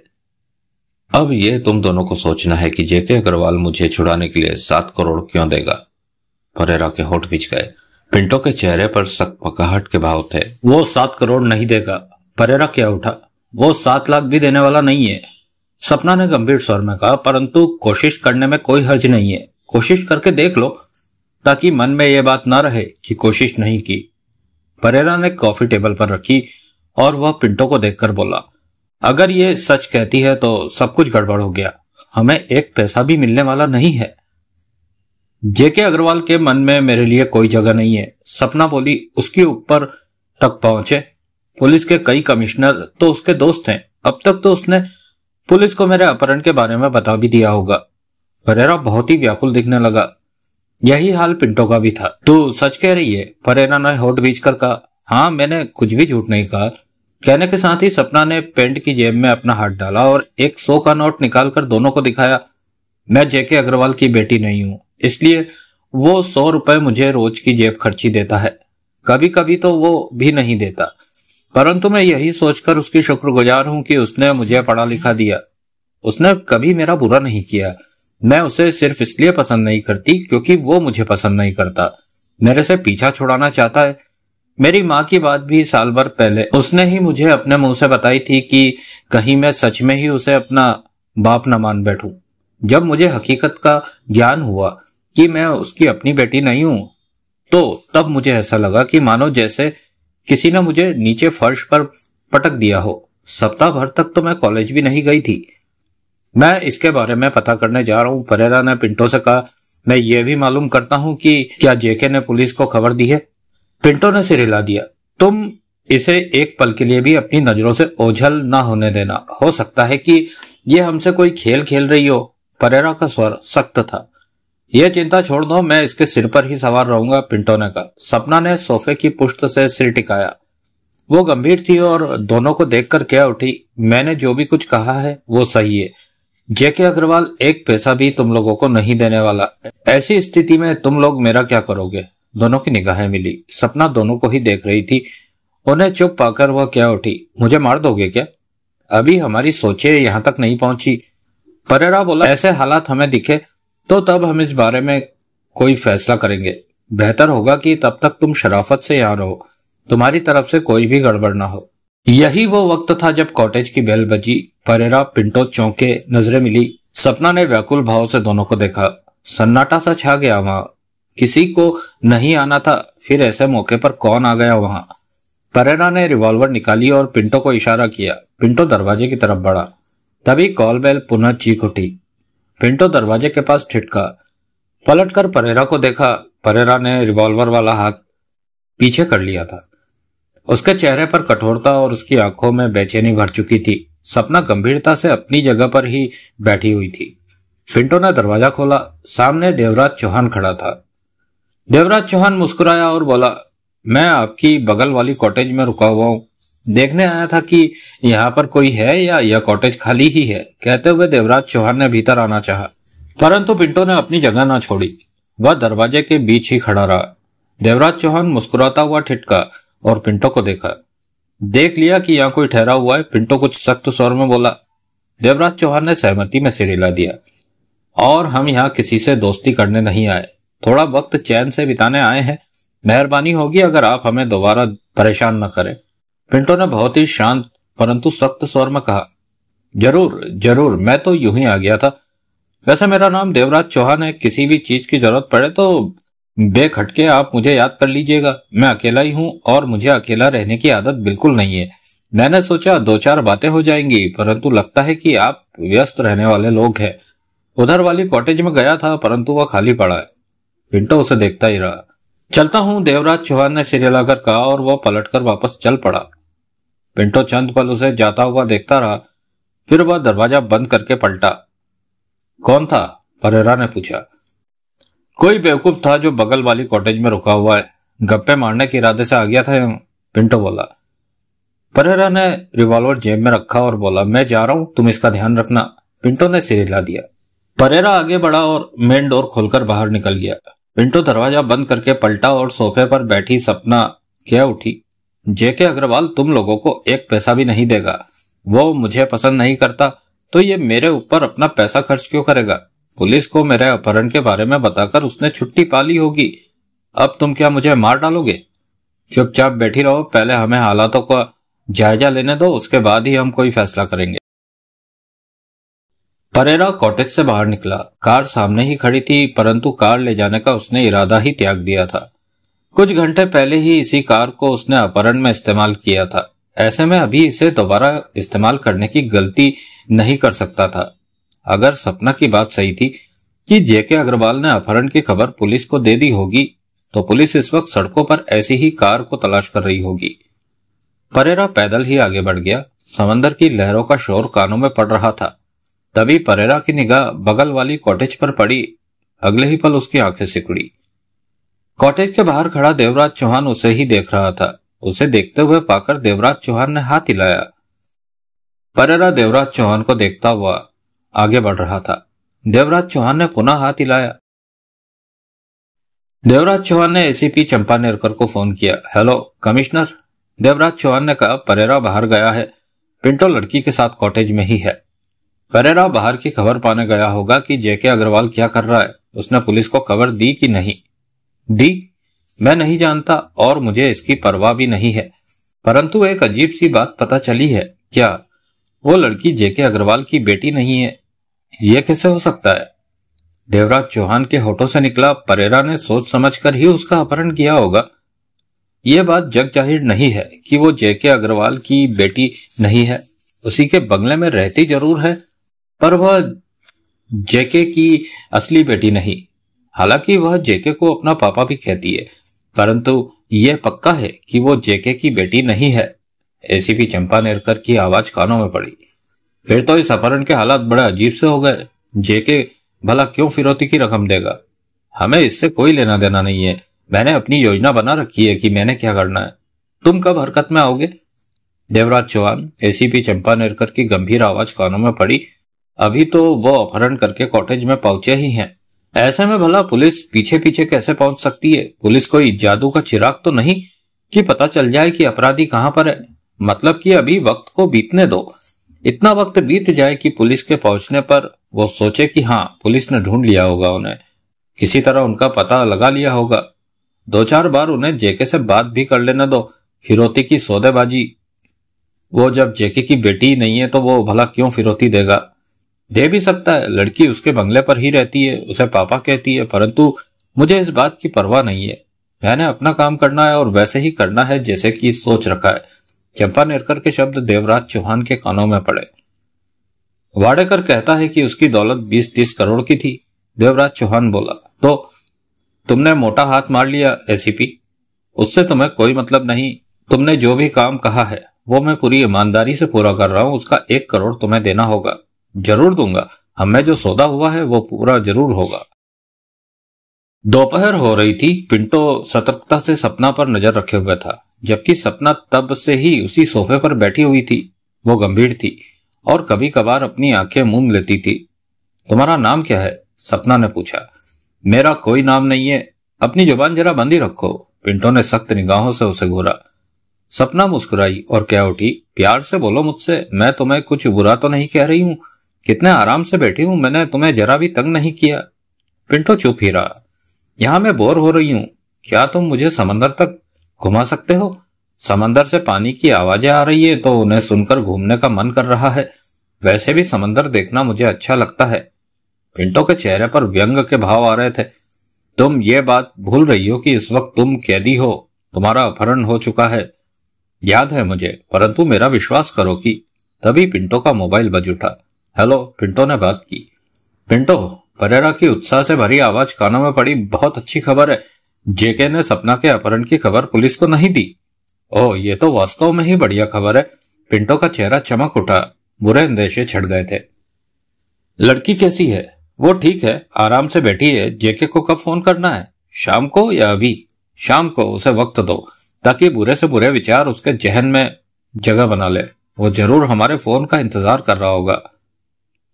अब ये तुम दोनों को सोचना है कि जेके अग्रवाल मुझे छुड़ाने के लिए 7 करोड़ क्यों देगा। परेरा के होठ पिच गए। पिंटो के चेहरे पर सकपकाहट के भाव थे। वो 7 करोड़ नहीं देगा। परेरा क्या उठा। वो 7 लाख भी देने वाला नहीं है। सपना ने गंभीर स्वर में कहा, परंतु कोशिश करने में कोई हर्ज नहीं है। कोशिश करके देख लो, ताकि मन में यह बात ना रहे कि कोशिश नहीं की। परेरा ने कॉफी टेबल पर रखी और वह पिंटो को देखकर बोला, अगर ये सच कहती है तो सब कुछ गड़बड़ हो गया। हमें 1 पैसा भी मिलने वाला नहीं है। जेके अग्रवाल के मन में मेरे लिए कोई जगह नहीं है, सपना बोली। उसके ऊपर तक पहुंचे। पुलिस के कई कमिश्नर तो उसके दोस्त हैं। अब तक तो उसने पुलिस को मेरे अपहरण के बारे में बता भी दिया होगा। परेरा बहुत ही व्याकुल दिखने लगा। यही हाल पिंटो का भी था। तू सच कह रही है? परेरा ने होठ बींचकर कहा। हाँ, मैंने कुछ भी झूठ नहीं कहा। कहने के साथ ही सपना ने पेंट की जेब में अपना हाथ डाला और एक 100 का नोट निकालकर दोनों को दिखाया। मैं जेके अग्रवाल की बेटी नहीं हूं, इसलिए वो 100 रुपए मुझे रोज की जेब खर्ची देता है। कभी कभी तो वो भी नहीं देता, परंतु मैं यही सोचकर उसकी शुक्रगुजार हूं कि उसने मुझे पढ़ा लिखा दिया। उसने कभी मेरा बुरा नहीं किया। मैं उसे सिर्फ इसलिए पसंद नहीं करती क्योंकि वो मुझे पसंद नहीं करता। मेरे से पीछा छुड़ाना चाहता है। मेरी माँ की बात भी साल भर पहले उसने ही मुझे अपने मुंह से बताई थी कि कहीं मैं सच में ही उसे अपना बाप न मान बैठूं। जब मुझे हकीकत का ज्ञान हुआ कि मैं उसकी अपनी बेटी नहीं हूं, तो तब मुझे ऐसा लगा कि मानो जैसे किसी ने मुझे नीचे फर्श पर पटक दिया हो। सप्ताह भर तक तो मैं कॉलेज भी नहीं गई थी। मैं इसके बारे में पता करने जा रहा हूं। परेरा ने पिंटो से कहा। मैं ये भी मालूम करता हूं कि क्या जेके ने पुलिस को खबर दी है? पिंटो ने सिर हिला दिया। तुम इसे एक पल के लिए भी अपनी नजरों से ओझल ना होने देना। हो सकता है कि ये हमसे कोई खेल खेल रही हो। परेरा का स्वर सख्त था। यह चिंता छोड़ दो, मैं इसके सिर पर ही सवार रहूंगा, पिंटो ने कहा। सपना ने सोफे की पुश्त से सिर टिकाया। वो गंभीर थी और दोनों को देखकर कह उठी, मैंने जो भी कुछ कहा है वो सही है। जेके अग्रवाल एक पैसा भी तुम लोगों को नहीं देने वाला। ऐसी स्थिति में तुम लोग मेरा क्या करोगे? दोनों की निगाहें मिली। सपना दोनों को ही देख रही थी। उन्हें चुप पाकर वह क्या उठी। मुझे मार दोगे क्या? अभी हमारी सोचे यहां तक नहीं पहुंची। परेरा बोला, ऐसे हालात हमें दिखे तो तब हम इस बारे में कोई फैसला करेंगे। बेहतर होगा कि तब तक तुम शराफत से यहाँ रहो, तुम्हारी तरफ से कोई भी गड़बड़ ना हो। यही वो वक्त था जब कॉटेज की बेल बजी। परेरा, पिंटो चौंके, नजरें मिली। सपना ने व्याकुल भाव से दोनों को देखा। सन्नाटा सा छा गया वहां। किसी को नहीं आना था, फिर ऐसे मौके पर कौन आ गया वहां? परेरा ने रिवॉल्वर निकाली और पिंटो को इशारा किया। पिंटो दरवाजे की तरफ बढ़ा। तभी कॉल बेल पुनः चीख उठी। पिंटो दरवाजे के पास ठिठका। पलटकर परेरा को देखा। परेरा ने रिवॉल्वर वाला हाथ पीछे कर लिया था। उसके चेहरे पर कठोरता और उसकी आंखों में बेचैनी भर चुकी थी। सपना गंभीरता से अपनी जगह पर ही बैठी हुई थी। पिंटो ने दरवाजा खोला। सामने देवराज चौहान खड़ा था। देवराज चौहान मुस्कुराया और बोला, मैं आपकी बगल वाली कॉटेज में रुका हुआ हूं। देखने आया था कि यहाँ पर कोई है या यह कॉटेज खाली ही है। कहते हुए देवराज चौहान ने भीतर आना चाहा, परंतु पिंटो ने अपनी जगह ना छोड़ी। वह दरवाजे के बीच ही खड़ा रहा। देवराज चौहान मुस्कुराता हुआ ठिठका और पिंटो को देखा। देख लिया कि यहाँ कोई ठहरा हुआ है, पिंटो कुछ सख्त स्वर में बोला। देवराज चौहान ने सहमति में सिर हिला दिया। और हम यहाँ किसी से दोस्ती करने नहीं आए, थोड़ा वक्त चैन से बिताने आए हैं। मेहरबानी होगी अगर आप हमें दोबारा परेशान न करें। पिंटो ने बहुत ही शांत परंतु सख्त स्वर में कहा, जरूर जरूर, मैं तो यूं ही आ गया था। वैसे मेरा नाम देवराज चौहान है। किसी भी चीज की जरूरत पड़े तो बेखटके आप मुझे याद कर लीजिएगा। मैं अकेला ही हूं और मुझे अकेला रहने की आदत बिल्कुल नहीं है। मैंने सोचा 2-4 बातें हो जाएंगी, परंतु लगता है कि आप व्यस्त रहने वाले लोग हैं। उधर वाली कॉटेज में गया था परंतु वह खाली पड़ा है। पिंटो उसे देखता ही रहा। चलता हूं, देवराज चौहान ने सिर हिलाकर कहा और वह पलटकर वापस चल पड़ा। पिंटो चंद पल उसे जाता हुआ देखता रहा, फिर वह दरवाजा बंद करके पलटा। कौन था? परेरा ने पूछा। कोई बेवकूफ था जो बगल वाली कॉटेज में रुका हुआ है। गप्पे मारने के इरादे से आ गया था यहाँ, पिंटो बोला। परेरा ने रिवॉल्वर जेब में रखा और बोला, मैं जा रहा हूं, तुम इसका ध्यान रखना। पिंटो ने सिर हिला दिया। परेरा आगे बढ़ा और मेन डोर खोलकर बाहर निकल गया। पिंटो दरवाजा बंद करके पलटा और सोफे पर बैठी सपना क्या उठी। जेके अग्रवाल तुम लोगों को एक पैसा भी नहीं देगा। वो मुझे पसंद नहीं करता तो ये मेरे ऊपर अपना पैसा खर्च क्यों करेगा? पुलिस को मेरे अपहरण के बारे में बताकर उसने छुट्टी पा ली होगी। अब तुम क्या मुझे मार डालोगे? चुपचाप बैठी रहो, पहले हमें हालातों का जायजा लेने दो, उसके बाद ही हम कोई फैसला करेंगे। परेरा कॉटेज से बाहर निकला। कार सामने ही खड़ी थी, परंतु कार ले जाने का उसने इरादा ही त्याग दिया था। कुछ घंटे पहले ही इसी कार को उसने अपहरण में इस्तेमाल किया था। ऐसे में अभी इसे दोबारा इस्तेमाल करने की गलती नहीं कर सकता था। अगर सपना की बात सही थी कि जेके अग्रवाल ने अपहरण की खबर पुलिस को दे दी होगी तो पुलिस इस वक्त सड़कों पर ऐसी ही कार को तलाश कर रही होगी। परेरा पैदल ही आगे बढ़ गया। समंदर की लहरों का शोर कानों में पड़ रहा था। तभी परेरा की निगाह बगल वाली कॉटेज पर पड़ी। अगले ही पल उसकी आंखें सिकुड़ी। कॉटेज के बाहर खड़ा देवराज चौहान उसे ही देख रहा था। उसे देखते हुए पाकर देवराज चौहान ने हाथ हिलाया। परेरा देवराज चौहान को देखता हुआ आगे बढ़ रहा था। देवराज चौहान ने पुनः हाथ हिलाया। देवराज चौहान ने एसीपी चंपा नेरकर को फोन किया। हेलो कमिश्नर, देवराज चौहान ने कहा। परेरा बाहर गया है, पिंटो लड़की के साथ कॉटेज में ही है। परेरा बाहर की खबर पाने गया होगा कि जेके अग्रवाल क्या कर रहा है। उसने पुलिस को खबर दी कि नहीं दी मैं नहीं जानता और मुझे इसकी परवाह भी नहीं है, परंतु एक अजीब सी बात पता चली है। क्या वो लड़की जेके अग्रवाल की बेटी नहीं है? यह कैसे हो सकता है? देवराज चौहान के होठों से निकला। परेरा ने सोच समझकर ही उसका अपहरण किया होगा। यह बात जग जाहिर नहीं है कि वो जेके अग्रवाल की बेटी नहीं है। उसी के बंगले में रहती जरूर है, पर वह जेके की असली बेटी नहीं। हालांकि वह जेके को अपना पापा भी कहती है, परंतु यह पक्का है कि वो जेके की बेटी नहीं है। एसीपी चंपा नेरकर की आवाज कानों में पड़ी। फिर तो इस अपहरण के हालात बड़े अजीब से हो गए। जेके भला क्यों फिरौती की रकम देगा? हमें इससे कोई लेना देना नहीं है। मैंने अपनी योजना बना रखी है कि मैंने क्या करना है। तुम कब हरकत में आओगे? देवराज चौहान, एसीपी चंपा नेरकर की गंभीर आवाज कानों में पड़ी। अभी तो वो अपहरण करके कॉटेज में पहुंचे ही हैं। ऐसे में भला पुलिस पीछे पीछे कैसे पहुंच सकती है? पुलिस कोई जादू का चिराग तो नहीं कि पता चल जाए कि अपराधी कहां पर है। मतलब कि अभी वक्त को बीतने दो। इतना वक्त बीत जाए कि पुलिस के पहुंचने पर वो सोचे कि हाँ, पुलिस ने ढूंढ लिया होगा उन्हें, किसी तरह उनका पता लगा लिया होगा। 2-4 बार उन्हें जेके से बात भी कर लेने दो। फिरौती की सौदेबाजी। वो जब जेके की बेटी ही नहीं है तो वो भला क्यों फिरौती देगा? दे भी सकता है, लड़की उसके बंगले पर ही रहती है, उसे पापा कहती है, परंतु मुझे इस बात की परवाह नहीं है। मैंने अपना काम करना है और वैसे ही करना है जैसे कि सोच रखा है। चंपा नेरकर के शब्द देवराज चौहान के कानों में पड़े। वाडेकर कहता है कि उसकी दौलत 20-30 करोड़ की थी। देवराज चौहान बोला। तो तुमने मोटा हाथ मार लिया एसीपी। उससे तुम्हें कोई मतलब नहीं। तुमने जो भी काम कहा है वो मैं पूरी ईमानदारी से पूरा कर रहा हूं। उसका 1 करोड़ तुम्हें देना होगा। जरूर दूंगा। हमें जो सौदा हुआ है वो पूरा जरूर होगा। दोपहर हो रही थी। पिंटो सतर्कता से सपना पर नजर रखे हुए था, जबकि सपना तब से ही उसी सोफे पर बैठी हुई थी। वो गंभीर थी और कभी कभार अपनी आंखें मूंद लेती थी। तुम्हारा नाम क्या है? सपना ने पूछा। मेरा कोई नाम नहीं है। अपनी जुबान जरा बंदी रखो। पिंटो ने सख्त निगाहों से उसे घूरा। सपना मुस्कुराई और कह उठी, प्यार से बोलो मुझसे। मैं तुम्हें कुछ बुरा तो नहीं कह रही हूं। कितने आराम से बैठी हूं। मैंने तुम्हें जरा भी तंग नहीं किया। पिंटो चुप ही रहा। यहां मैं बोर हो रही हूं। क्या तुम मुझे समंदर तक घुमा सकते हो? समंदर से पानी की आवाजें आ रही है तो उन्हें सुनकर घूमने का मन कर रहा है। वैसे भी समंदर देखना मुझे अच्छा लगता है। पिंटो के चेहरे पर व्यंग के भाव आ रहे थे। तुम ये बात भूल रही हो कि इस वक्त तुम कैदी हो। तुम्हारा अपहरण हो चुका है। याद है मुझे, परंतु मेरा विश्वास करो कि। तभी पिंटो का मोबाइल बज उठा। हेलो, पिंटो ने बात की। पिंटो, परेरा की उत्साह से भरी आवाज कानों में पड़ी। बहुत अच्छी खबर है। जेके ने सपना के अपहरण की खबर पुलिस को नहीं दी। ओह, ये तो वास्तव में ही बढ़िया खबर है। पिंटो का चेहरा चमक उठा। बुरे अंदेशे छट गए थे। लड़की कैसी है? वो ठीक है, आराम से बैठी है। जेके को कब फोन करना है? शाम को या अभी? शाम को। उसे वक्त दो ताकि बुरे से बुरे विचार उसके जहन में जगह बना ले। वो जरूर हमारे फोन का इंतजार कर रहा होगा।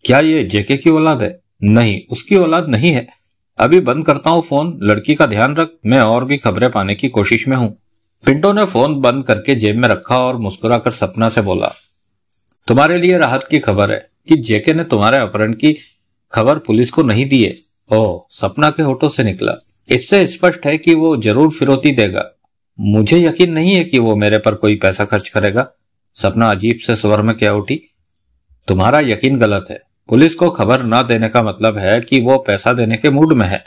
क्या ये जेके की औलाद है? नहीं, उसकी औलाद नहीं है। अभी बंद करता हूँ फोन। लड़की का ध्यान रख। मैं और भी खबरें पाने की कोशिश में हूँ। पिंटो ने फोन बंद करके जेब में रखा और मुस्कुराकर सपना से बोला, तुम्हारे लिए राहत की खबर है कि जेके ने तुम्हारे अपहरण की खबर पुलिस को नहीं दी है। ओह, सपना के होठों से निकला। इससे स्पष्ट है कि वो जरूर फिरौती देगा। मुझे यकीन नहीं है कि वो मेरे पर कोई पैसा खर्च करेगा। सपना अजीब से स्वर में कह उठी। तुम्हारा यकीन गलत है। पुलिस को खबर ना देने का मतलब है कि वो पैसा देने के मूड में है।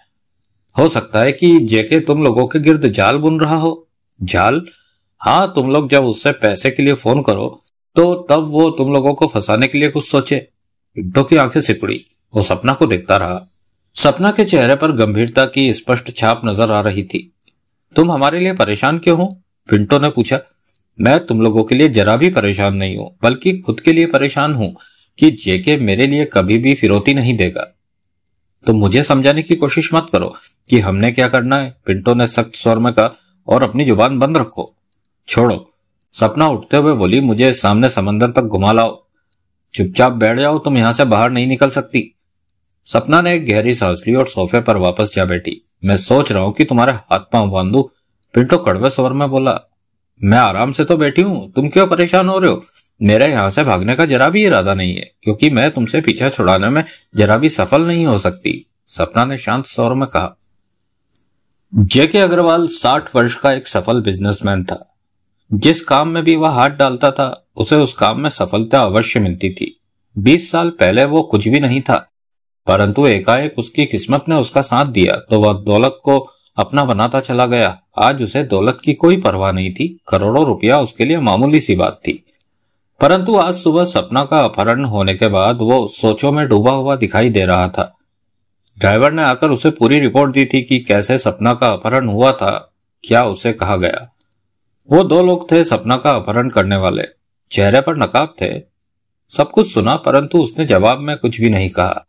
हो सकता है कि जेके तुम लोगों के गिर्द जाल बुन रहा हो। जाल? हाँ, तुम लोग जब उससे पैसे के लिए फोन करो तो तब वो तुम लोगों को फंसाने के लिए कुछ सोचे। पिंटो की आंखें सिकुड़ी। वो सपना को देखता रहा। सपना के चेहरे पर गंभीरता की स्पष्ट छाप नजर आ रही थी। तुम हमारे लिए परेशान क्यों हो? पिंटो ने पूछा। मैं तुम लोगों के लिए जरा भी परेशान नहीं हूं, बल्कि खुद के लिए परेशान हूं कि जेके मेरे लिए कभी भी फिरौती नहीं देगा। तुम मुझे समझाने की कोशिश मत करो कि हमने क्या करना है, पिंटो ने सख्त स्वर में कहा, और अपनी जुबान बंद रखो। छोड़ो, सपना उठते हुए बोली। मुझे सामने समंदर तक घुमा लाओ। चुपचाप बैठ जाओ, तुम यहां से बाहर नहीं निकल सकती। सपना ने एक गहरी सांस ली और सोफे पर वापस जा बैठी। मैं सोच रहा हूं कि तुम्हारे हाथ पांव बांधू, पिंटो कड़वे स्वर में बोला। मैं आराम से तो बैठी हूं, तुम क्यों परेशान हो रहे हो? मेरा यहां से भागने का जरा भी इरादा नहीं है, क्योंकि मैं तुमसे पीछा छुड़ाने में जरा भी सफल नहीं हो सकती, सपना ने शांत स्वर में कहा। जेके अग्रवाल 60 वर्ष का एक सफल बिजनेसमैन था। जिस काम में भी वह हाथ डालता था, उसे उस काम में सफलता अवश्य मिलती थी। 20 साल पहले वो कुछ भी नहीं था, परंतु एकाएक उसकी किस्मत ने उसका साथ दिया तो वह दौलत को अपना बनाता चला गया। आज उसे दौलत की कोई परवाह नहीं थी। करोड़ों रुपया उसके लिए मामूली सी बात थी। परंतु आज सुबह सपना का अपहरण होने के बाद वो सोचों में डूबा हुआ दिखाई दे रहा था। ड्राइवर ने आकर उसे पूरी रिपोर्ट दी थी कि कैसे सपना का अपहरण हुआ था, क्या उसे कहा गया। वो 2 लोग थे सपना का अपहरण करने वाले। चेहरे पर नकाब थे। सब कुछ सुना, परंतु उसने जवाब में कुछ भी नहीं कहा।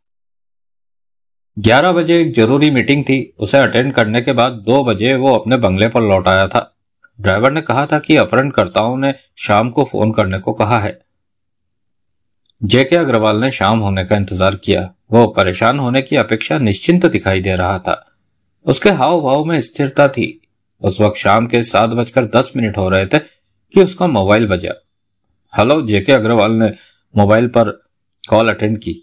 11 बजे एक जरूरी मीटिंग थी। उसे अटेंड करने के बाद 2 बजे वो अपने बंगले पर लौट आया था। ड्राइवर ने कहा था कि अपहरणकर्ताओं ने शाम को फोन करने को कहा है। जेके अग्रवाल ने शाम होने का इंतजार किया। वो परेशान होने की अपेक्षा निश्चिंत दिखाई दे रहा था। उसके हाव भाव में स्थिरता थी। उस वक्त शाम के 7:10 हो रहे थे कि उसका मोबाइल बजा। हेलो, जेके अग्रवाल ने मोबाइल पर कॉल अटेंड की।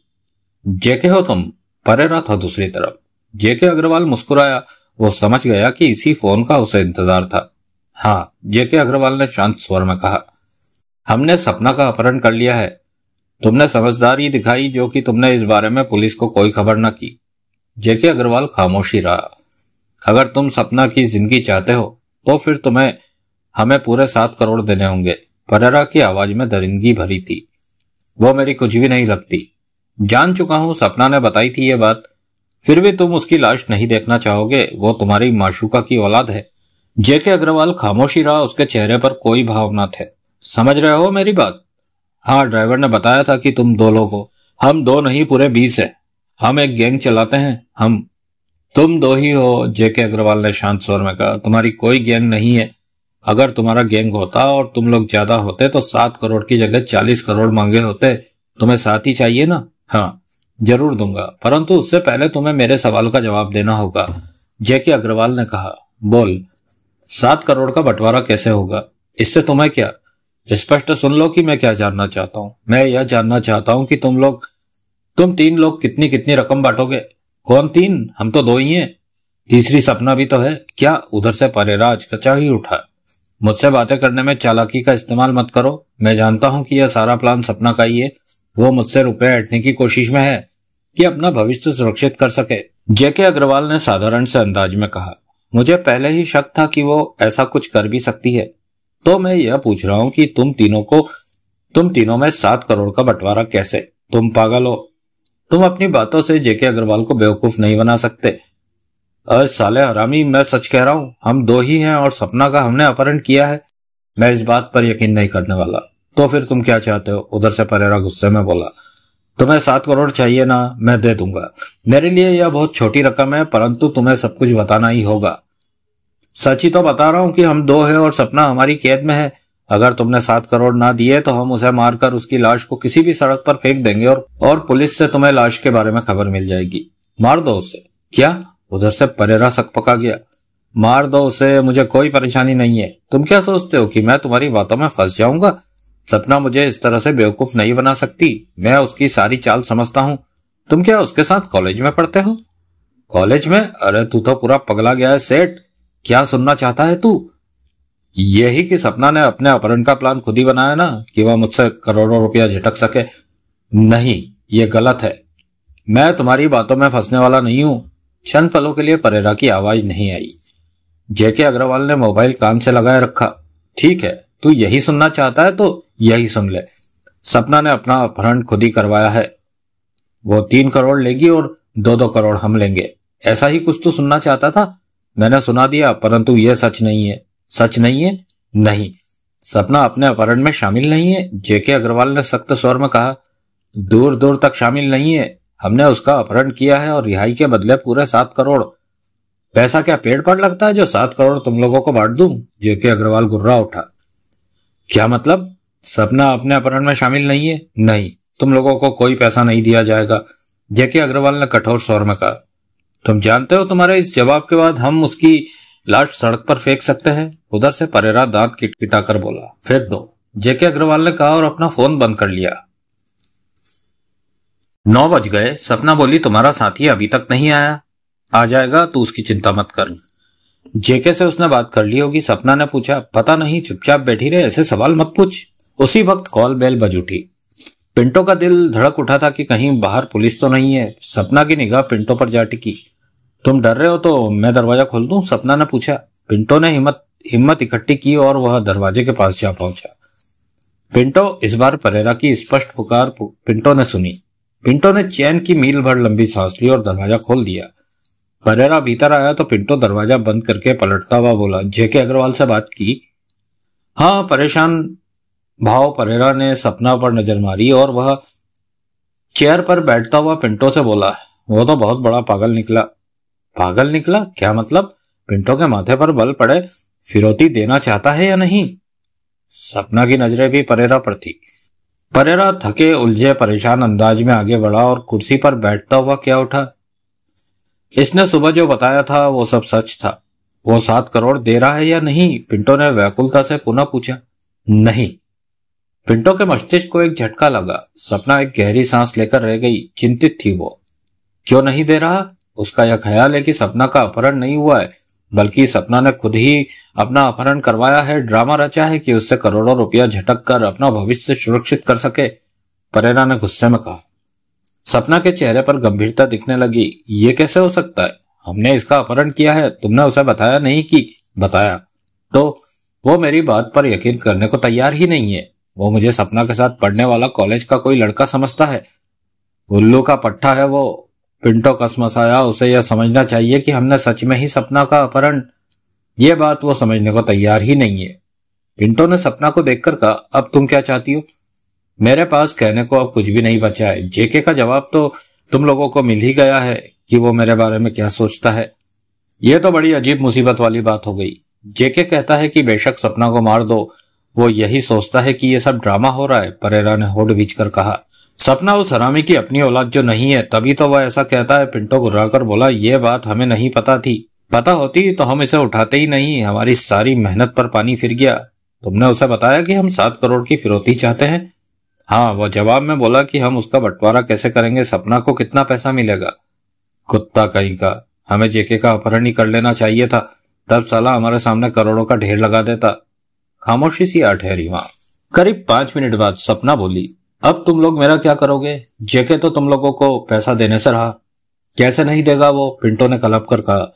जेके हो तुम? परेरा था दूसरी तरफ। जेके अग्रवाल मुस्कुराया। वो समझ गया कि इसी फोन का उसे इंतजार था। हाँ, जेके अग्रवाल ने शांत स्वर में कहा। हमने सपना का अपहरण कर लिया है। तुमने समझदारी दिखाई जो कि तुमने इस बारे में पुलिस को कोई खबर न की। जेके अग्रवाल खामोशी रहा। अगर तुम सपना की जिंदगी चाहते हो तो फिर तुम्हें हमें पूरे 7 करोड़ देने होंगे। परेरा की आवाज में दरिंदगी भरी थी। वो मेरी कुछ भी नहीं लगती। जान चुका हूं, सपना ने बताई थी ये बात। फिर भी तुम उसकी लाश नहीं देखना चाहोगे। वो तुम्हारी माशूका की औलाद है। जेके अग्रवाल खामोशी रहा। उसके चेहरे पर कोई भाव न थे। समझ रहे हो मेरी बात? हाँ, ड्राइवर ने बताया था कि तुम 2 लोग हो। हम 2 नहीं, पूरे 20 है। हम एक गैंग चलाते हैं। तुम 2 ही हो, जेके अग्रवाल ने शांत स्वर में कहा। तुम्हारी कोई गैंग नहीं है। अगर तुम्हारा गैंग होता और तुम लोग ज्यादा होते तो 7 करोड़ की जगह 40 करोड़ मांगे होते। तुम्हें साथ ही चाहिए ना? हाँ, जरूर दूंगा, परंतु उससे पहले तुम्हें मेरे सवाल का जवाब देना होगा, जेके अग्रवाल ने कहा। बोल। 7 करोड़ का बंटवारा कैसे होगा? इससे तुम्हें क्या? स्पष्ट सुन लो कि मैं क्या जानना चाहता हूँ। मैं यह जानना चाहता हूँ कि तुम 3 लोग कितनी कितनी रकम बांटोगे? कौन 3? हम तो 2 ही हैं। तीसरी सपना भी तो है। क्या? उधर से परेरा कचा ही उठा। मुझसे बातें करने में चालाकी का इस्तेमाल मत करो। मैं जानता हूं कि यह सारा प्लान सपना का ही है। वो मुझसे रुपए ऐंठने की कोशिश में है कि अपना भविष्य सुरक्षित कर सके, जेके अग्रवाल ने साधारण से अंदाज में कहा। मुझे पहले ही शक था कि वो ऐसा कुछ कर भी सकती है। तो मैं यह पूछ रहा हूं कि तुम तीनों में 7 करोड़ का बंटवारा कैसे? तुम पागल हो। तुम अपनी बातों से जेके अग्रवाल को बेवकूफ नहीं बना सकते। अरे साले हरामी, मैं सच कह रहा हूं। हम 2 ही हैं और सपना का हमने अपहरण किया है। मैं इस बात पर यकीन नहीं करने वाला। तो फिर तुम क्या चाहते हो? उधर से परेरा गुस्से में बोला। तुम्हें 7 करोड़ चाहिए ना? मैं दे दूंगा। मेरे लिए यह बहुत छोटी रकम है, परंतु तुम्हें सब कुछ बताना ही होगा। सच ही तो बता रहा हूं कि हम 2 हैं और सपना हमारी कैद में है। अगर तुमने 7 करोड़ ना दिए तो हम उसे मारकर उसकी लाश को किसी भी सड़क पर फेंक देंगे और पुलिस से तुम्हें लाश के बारे में खबर मिल जाएगी। मार दो उसे। क्या? उधर से परेरा सकपका गया। मार दो उसे, मुझे कोई परेशानी नहीं है। तुम क्या सोचते हो कि मैं तुम्हारी बातों में फंस जाऊंगा? सपना मुझे इस तरह से बेवकूफ नहीं बना सकती। मैं उसकी सारी चाल समझता हूँ। तुम क्या उसके साथ कॉलेज में पढ़ते हो? कॉलेज में? अरे तू तो पूरा पगला गया है सेठ। क्या सुनना चाहता है तू? यही कि सपना ने अपने अपहरण का प्लान खुद ही बनाया ना, कि वह मुझसे करोड़ों रुपया झटक सके। नहीं, ये गलत है। मैं तुम्हारी बातों में फंसने वाला नहीं हूं। क्षण पलों के लिए परेरा की आवाज नहीं आई। जेके अग्रवाल ने मोबाइल कान से लगाए रखा। ठीक है, तू यही सुनना चाहता है तो यही सुन ले। सपना ने अपना अपहरण खुद ही करवाया है। वो 3 करोड़ लेगी और 2-2 करोड़ हम लेंगे, ऐसा ही कुछ तो सुनना चाहता था। मैंने सुना दिया, परंतु यह सच नहीं है। सच नहीं है? नहीं, सपना अपने अपहरण में शामिल नहीं है, जेके अग्रवाल ने सख्त स्वर में कहा। दूर दूर तक शामिल नहीं है। हमने उसका अपहरण किया है और रिहाई के बदले पूरे 7 करोड़। पैसा क्या पेड़ पर लगता है जो 7 करोड़ तुम लोगों को बांट दूं? जेके अग्रवाल गुर्रा उठा। क्या मतलब? सपना अपने अपहरण में शामिल नहीं है? नहीं, तुम लोगों को कोई पैसा नहीं दिया जाएगा, जेके अग्रवाल ने कठोर स्वर में कहा। तुम जानते हो तुम्हारे इस जवाब के बाद हम उसकी लाश सड़क पर फेंक सकते हैं। उधर से परेरा दांत किटकिटाकर बोला। फेंक दो, जेके अग्रवाल ने कहा और अपना फोन बंद कर लिया। 9 बज गए। सपना बोली, तुम्हारा साथी अभी तक नहीं आया? आ जाएगा, तू उसकी चिंता मत कर। जेके से उसने बात कर ली होगी। सपना ने पूछा। पता नहीं, चुपचाप बैठी रहे, ऐसे सवाल मत पूछ। उसी वक्त कॉल बेल बज उठी। पिंटो का दिल धड़क उठा था कि कहीं बाहर पुलिस तो नहीं है। सपना की निगाह पिंटो पर जा टिकी। तुम डर रहे हो तो मैं दरवाजा खोल दूं? सपना ने पूछा। पिंटो ने हिम्मत इकट्ठी की और वह दरवाजे के पास जा पहुंचा। पिंटो, इस बार परेरा की स्पष्ट पुकार पिंटो ने सुनी। पिंटो ने चैन की मील भर लंबी सांस ली और दरवाजा खोल दिया। परेरा भीतर आया तो पिंटो दरवाजा बंद करके पलटता हुआ बोला, जेके अग्रवाल से बात की? हाँ। परेशान भाव परेरा ने सपना पर नजर मारी और वह चेयर पर बैठता हुआ पिंटो से बोला, वो तो बहुत बड़ा पागल निकला। पागल निकला? क्या मतलब? पिंटो के माथे पर बल पड़े। फिरौती देना चाहता है या नहीं? सपना की नजरें भी परेरा पर थी। परेरा थके उलझे परेशान अंदाज में आगे बढ़ा और कुर्सी पर बैठता हुआ क्या उठा। इसने सुबह जो बताया था वो सब सच था। वो 7 करोड़ दे रहा है या नहीं? पिंटो ने व्याकुलता से पुनः पूछा। नहीं। पिंटो के मस्तिष्क को एक झटका लगा। सपना एक गहरी सांस लेकर रह गई। चिंतित थी वो। क्यों नहीं दे रहा? उसका यह ख्याल है कि सपना का अपहरण नहीं हुआ है, बल्कि सपना ने खुद ही अपना अपहरण करवाया है, ड्रामा रचा है कि उससे करोड़ों रुपया झटक कर अपना भविष्य सुरक्षित कर सके। परेरा ने गुस्से में कहा। सपना के चेहरे पर गंभीरता दिखने लगी। ये कैसे हो सकता है? हमने इसका अपहरण किया है, तुमने उसे बताया नहीं कि? बताया तो वो मेरी बात पर यकीन करने को तैयार ही नहीं है। वो मुझे सपना के साथ पढ़ने वाला कॉलेज का कोई लड़का समझता है। उल्लू का पट्टा है वो। पिंटो कसमसाया। उसे यह समझना चाहिए कि हमने सच में ही सपना का अपहरण। यह बात वो समझने को तैयार ही नहीं है। पिंटो ने सपना को देखकर कहा, अब तुम क्या चाहती हो? मेरे पास कहने को अब कुछ भी नहीं बचा है। जेके का जवाब तो तुम लोगों को मिल ही गया है कि वो मेरे बारे में क्या सोचता है। यह तो बड़ी अजीब मुसीबत वाली बात हो गई। जेके कहता है कि बेशक सपना को मार दो, वो यही सोचता है कि ये सब ड्रामा हो रहा है। परेरा ने होठ बींचकर कहा। सपना उस हरामी की अपनी औलाद जो नहीं है, तभी तो वह ऐसा कहता है। पिंटो गुर्राकर बोला, यह बात हमें नहीं पता थी। पता होती तो हम इसे उठाते ही नहीं। हमारी सारी मेहनत पर पानी फिर गया। तुमने उसे बताया कि हम 7 करोड़ की फिरौती चाहते हैं? हाँ। वह जवाब में बोला कि हम उसका बंटवारा कैसे करेंगे, सपना को कितना पैसा मिलेगा। कुत्ता कहीं का, हमें जेके का अपहरण ही कर लेना चाहिए था, तब साला हमारे सामने करोड़ों का ढेर लगा देता। खामोशी सी आ ठहरी वहां। करीब 5 मिनट बाद सपना बोली, अब तुम लोग मेरा क्या करोगे? जेके तो तुम लोगों को पैसा देने से रहा। कैसे नहीं देगा वो? पिंटो ने कलप कर कहा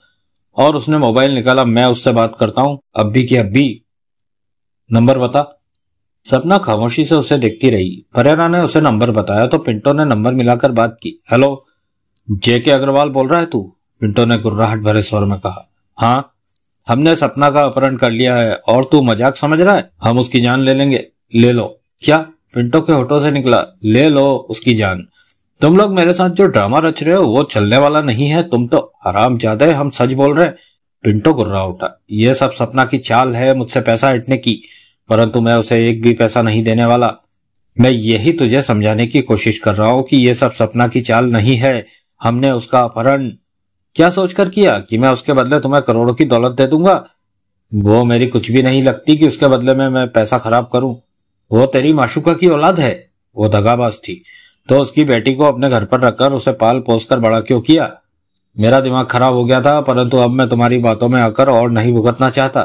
और उसने मोबाइल निकाला। मैं उससे बात करता हूं, अब भी की अब भी। नंबर बता। सपना खामोशी से उसे देखती रही। परेरा ने उसे नंबर बताया तो पिंटो ने नंबर मिलाकर बात की। हेलो, जेके अग्रवाल बोल रहा है तू? पिंटो ने गुर्राहट भरे स्वर में कहा। हाँ, हमने सपना का अपहरण कर लिया है और तू मजाक समझ रहा है? हम उसकी जान ले लेंगे। ले लो। क्या? पिंटो के होठों से निकला। ले लो उसकी जान। तुम लोग मेरे साथ जो ड्रामा रच रहे हो वो चलने वाला नहीं है। तुम तो हरामजादे, हम सच बोल रहे हैं। पिंटो गुर्रा उठा। यह सब सपना की चाल है मुझसे पैसा हटने की, परंतु मैं उसे एक भी पैसा नहीं देने वाला। मैं यही तुझे समझाने की कोशिश कर रहा हूं कि यह सब सपना की चाल नहीं है। हमने उसका अपहरण क्या सोचकर किया कि मैं उसके बदले तुम्हें करोड़ों की दौलत दे दूंगा? वो मेरी कुछ भी नहीं लगती कि उसके बदले में मैं पैसा खराब करूं। वो तेरी माशूका की औलाद है। वो दगाबाज थी, तो उसकी बेटी को अपने घर पर रखकर उसे पाल पोस कर बड़ा क्यों किया? मेरा दिमाग खराब हो गया था, परंतु अब मैं तुम्हारी बातों में आकर और नहीं भुगतना चाहता।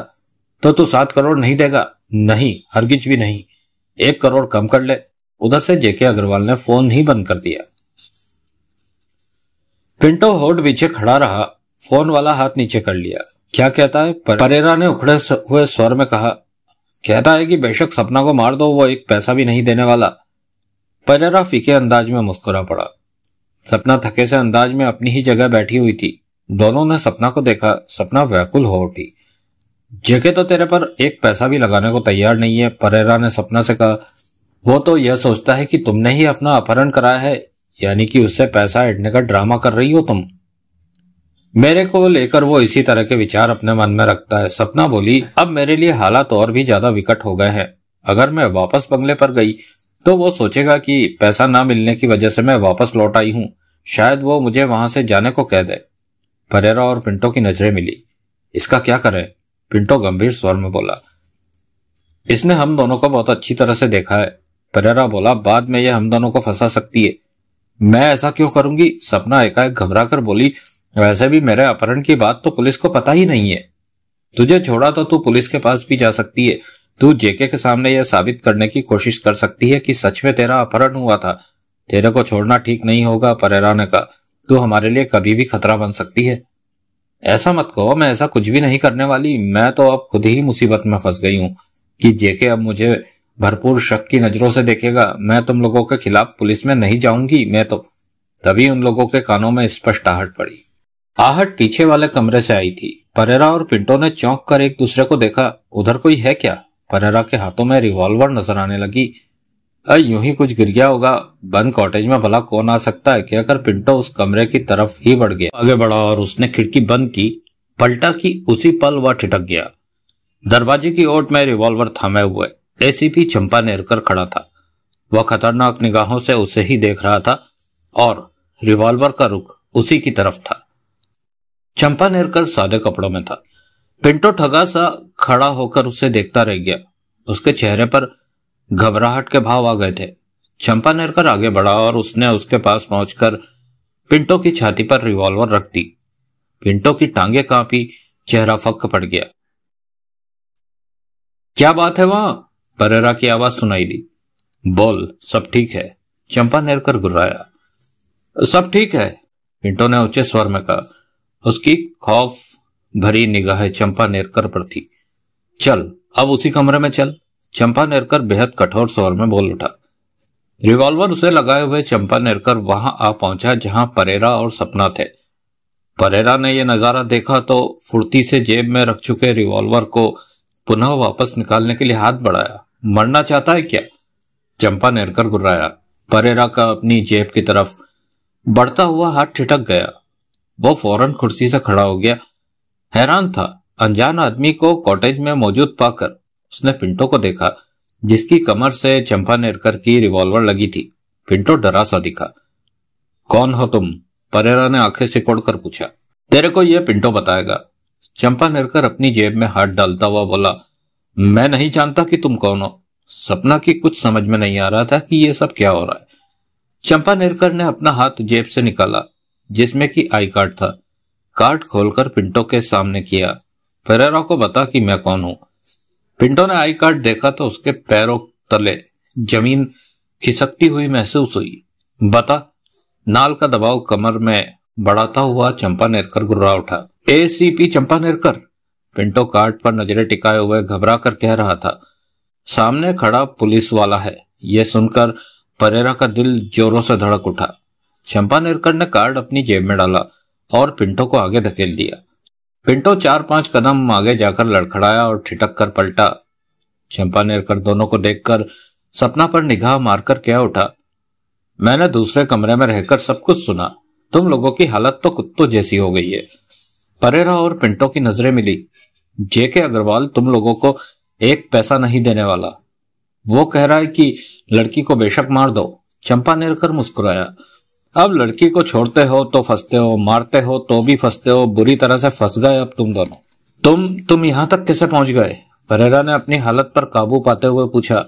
तो तू 7 करोड़ नहीं देगा? नहीं, हरगिज भी नहीं। 1 करोड़ कम कर ले। उधर से जेके अग्रवाल ने फोन ही बंद कर दिया। पिंटो होठ पीछे खड़ा रहा। फोन वाला हाथ नीचे कर लिया। क्या कहता है? परेरा ने उखड़े हुए स्वर में कहा। कहता है कि बेशक सपना को मार दो, वो एक पैसा भी नहीं देने वाला। परेरा फीके अंदाज में मुस्कुरा पड़ा। सपना थके से अंदाज में अपनी ही जगह बैठी हुई थी। दोनों ने सपना को देखा। सपना व्याकुल हो उठी। जेके तो तेरे पर एक पैसा भी लगाने को तैयार नहीं है, परेरा ने सपना से कहा। वो तो यह सोचता है कि तुमने ही अपना अपहरण कराया है, यानी कि उससे पैसा ऐंठने का ड्रामा कर रही हो तुम। मेरे को लेकर वो इसी तरह के विचार अपने मन में रखता है। सपना बोली, अब मेरे लिए हालात और भी ज्यादा विकट हो गए हैं। अगर मैं वापस बंगले पर गई तो वो सोचेगा कि पैसा ना मिलने की वजह से मैं वापस लौट आई हूं। शायद वो मुझे वहां से जाने को कह दे। परेरा और पिंटो की नजरें मिली। इसका क्या करें? पिंटो गंभीर स्वर में बोला। इसने हम दोनों को बहुत अच्छी तरह से देखा है। परेरा बोला, बाद में यह हम दोनों को फंसा सकती है। मैं ऐसा क्यों करूंगी? सपना एकाएक घबरा कर बोली, वैसे भी मेरे अपहरण की बात तो पुलिस को पता ही नहीं है। तुझे छोड़ा तो तू पुलिस के पास भी जा सकती है। तू जेके के सामने यह साबित करने की कोशिश कर सकती है कि सच में तेरा अपहरण हुआ था। तेरे को छोड़ना ठीक नहीं होगा, परेरा ने कहा। तू हमारे लिए कभी भी खतरा बन सकती है। ऐसा मत कहो, मैं ऐसा कुछ भी नहीं करने वाली। मैं तो अब खुद ही मुसीबत में फंस गई हूं कि जेके अब मुझे भरपूर शक की नजरों से देखेगा। मैं तुम लोगों के खिलाफ पुलिस में नहीं जाऊंगी। मैं तो तभी उन लोगों के कानों में स्पष्ट आहट पड़ी। आहट पीछे वाले कमरे से आई थी। परेरा और पिंटो ने चौंक कर एक दूसरे को देखा। उधर कोई है क्या? परेरा के हाथों में रिवॉल्वर नजर आने लगी। यूं ही कुछ गिर गया होगा। बंद कॉटेज में भला कौन आ सकता है? कहकर पिंटो उस कमरे की तरफ ही बढ़ गया। आगे बढ़ा और उसने खिड़की बंद की। पलटा की उसी पल वह ठिठक गया। दरवाजे की ओट में रिवॉल्वर थामे हुए एसीपी चंपा नेरकर खड़ा था। वह खतरनाक निगाहों से उसे ही देख रहा था और रिवॉल्वर का रुख उसी की तरफ था। चंपा नेरकर सादे कपड़ों में था। पिंटो ठगा सा खड़ा होकर उसे देखता रह गया। उसके चेहरे पर घबराहट के भाव आ गए थे। चंपा नेरकर आगे बढ़ा और उसने उसके पास पहुंचकर पिंटो की छाती पर रिवॉल्वर रख दी। पिंटो की टांगे कांपी, चेहरा फक्क पड़ गया। क्या बात है वहां? परेरा की आवाज सुनाई दी। बोल, सब ठीक है? चंपा नेरकर गुर्राया। सब ठीक है, पिंटो ने ऊंचे स्वर में कहा। उसकी खौफ भरी निगाहें चंपा नेरकर पर थी। चल, अब उसी कमरे में चल, चंपा नेरकर बेहद कठोर स्वर में बोल उठा। रिवॉल्वर उसे लगाए हुए चंपा नेरकर वहां आ पहुंचा जहां परेरा और सपना थे। परेरा ने यह नजारा देखा तो फुर्ती से जेब में रख चुके रिवॉल्वर को पुनः वापस निकालने के लिए हाथ बढ़ाया। मरना चाहता है क्या? चंपा नेरकर गुर्राया। परेरा का अपनी जेब की तरफ बढ़ता हुआ हाथ ठिठक गया। वो फौरन कुर्सी से खड़ा हो गया। हैरान था। अनजान आदमी को कॉटेज में मौजूद पाकर उसने पिंटो को देखा, जिसकी कमर से चंपा नेरकर की रिवॉल्वर लगी थी। पिंटो डरा सा दिखा। कौन हो तुम? परेरा ने आंखें सिकोड़कर पूछा। तेरे को यह पिंटो बताएगा। चंपा नेरकर अपनी जेब में हाथ डालता हुआ बोला, मैं नहीं जानता कि तुम कौन हो। सपना की कुछ समझ में नहीं आ रहा था कि यह सब क्या हो रहा है। चंपा नेरकर ने अपना हाथ जेब से निकाला, जिसमें कि आई कार्ड था। कार्ड खोलकर पिंटो के सामने किया। परेरा को बता कि मैं कौन हूं। पिंटो ने आई कार्ड देखा तो उसके पैरों तले जमीन खिसकती हुई महसूस हुई। बता। नाल का दबाव कमर में बढ़ाता हुआ चंपा नेरकर गुर्रा उठा। एसीपी चंपा नेरकर। पिंटो कार्ड पर नजरें टिकाए हुए घबरा कर कह रहा था। सामने खड़ा पुलिस वाला है। यह सुनकर परेरा का दिल जोरों से धड़क उठा। चंपा नेरकर ने कार्ड अपनी जेब में डाला और पिंटो को आगे धकेल दिया। पिंटो 4-5 कदम आगे जाकर लड़खड़ाया और ठिठक कर पलटा। चंपा नेरकर दोनों को देखकर सपना पर निगाह मारकर कह उठा, मैंने दूसरे कमरे में रहकर सब कुछ सुना। तुम लोगों की हालत तो कुत्तों जैसी हो गई है। परेरा और पिंटो की नजरें मिली। जेके अग्रवाल तुम लोगों को एक पैसा नहीं देने वाला। वो कह रहा है कि लड़की को बेशक मार दो। चंपा नेरकर मुस्कुराया। अब लड़की को छोड़ते हो तो फंसते हो, मारते हो तो भी फंसते हो। बुरी तरह से फंस गए अब तुम दोनों। तुम यहां तक कैसे पहुंच गए? परेरा ने अपनी हालत पर काबू पाते हुए पूछा।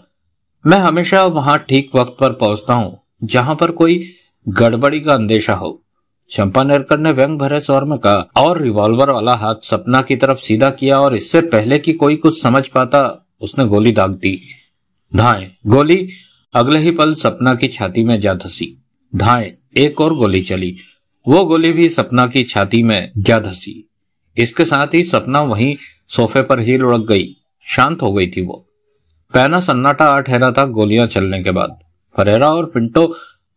मैं हमेशा वहां ठीक वक्त पर पहुंचता हूं जहां पर कोई गड़बड़ी का अंदेशा हो। चंपा नेरकर ने व्यंग भरे स्वर में कहा और रिवॉल्वर वाला हाथ सपना की तरफ सीधा किया और इससे पहले कि कोई कुछ समझ पाता उसने गोली दाग दी। धाएं। गोली अगले ही पल सपना की छाती में जा धसी। धाएं। एक और गोली चली। वो गोली भी सपना की छाती में जा धसी। इसके साथ ही सपना वहीं सोफे पर ही लुढ़क गई। शांत हो गई थी वो। पैना सन्नाटा आ ठहरा था गोलियां चलने के बाद। परेरा और पिंटो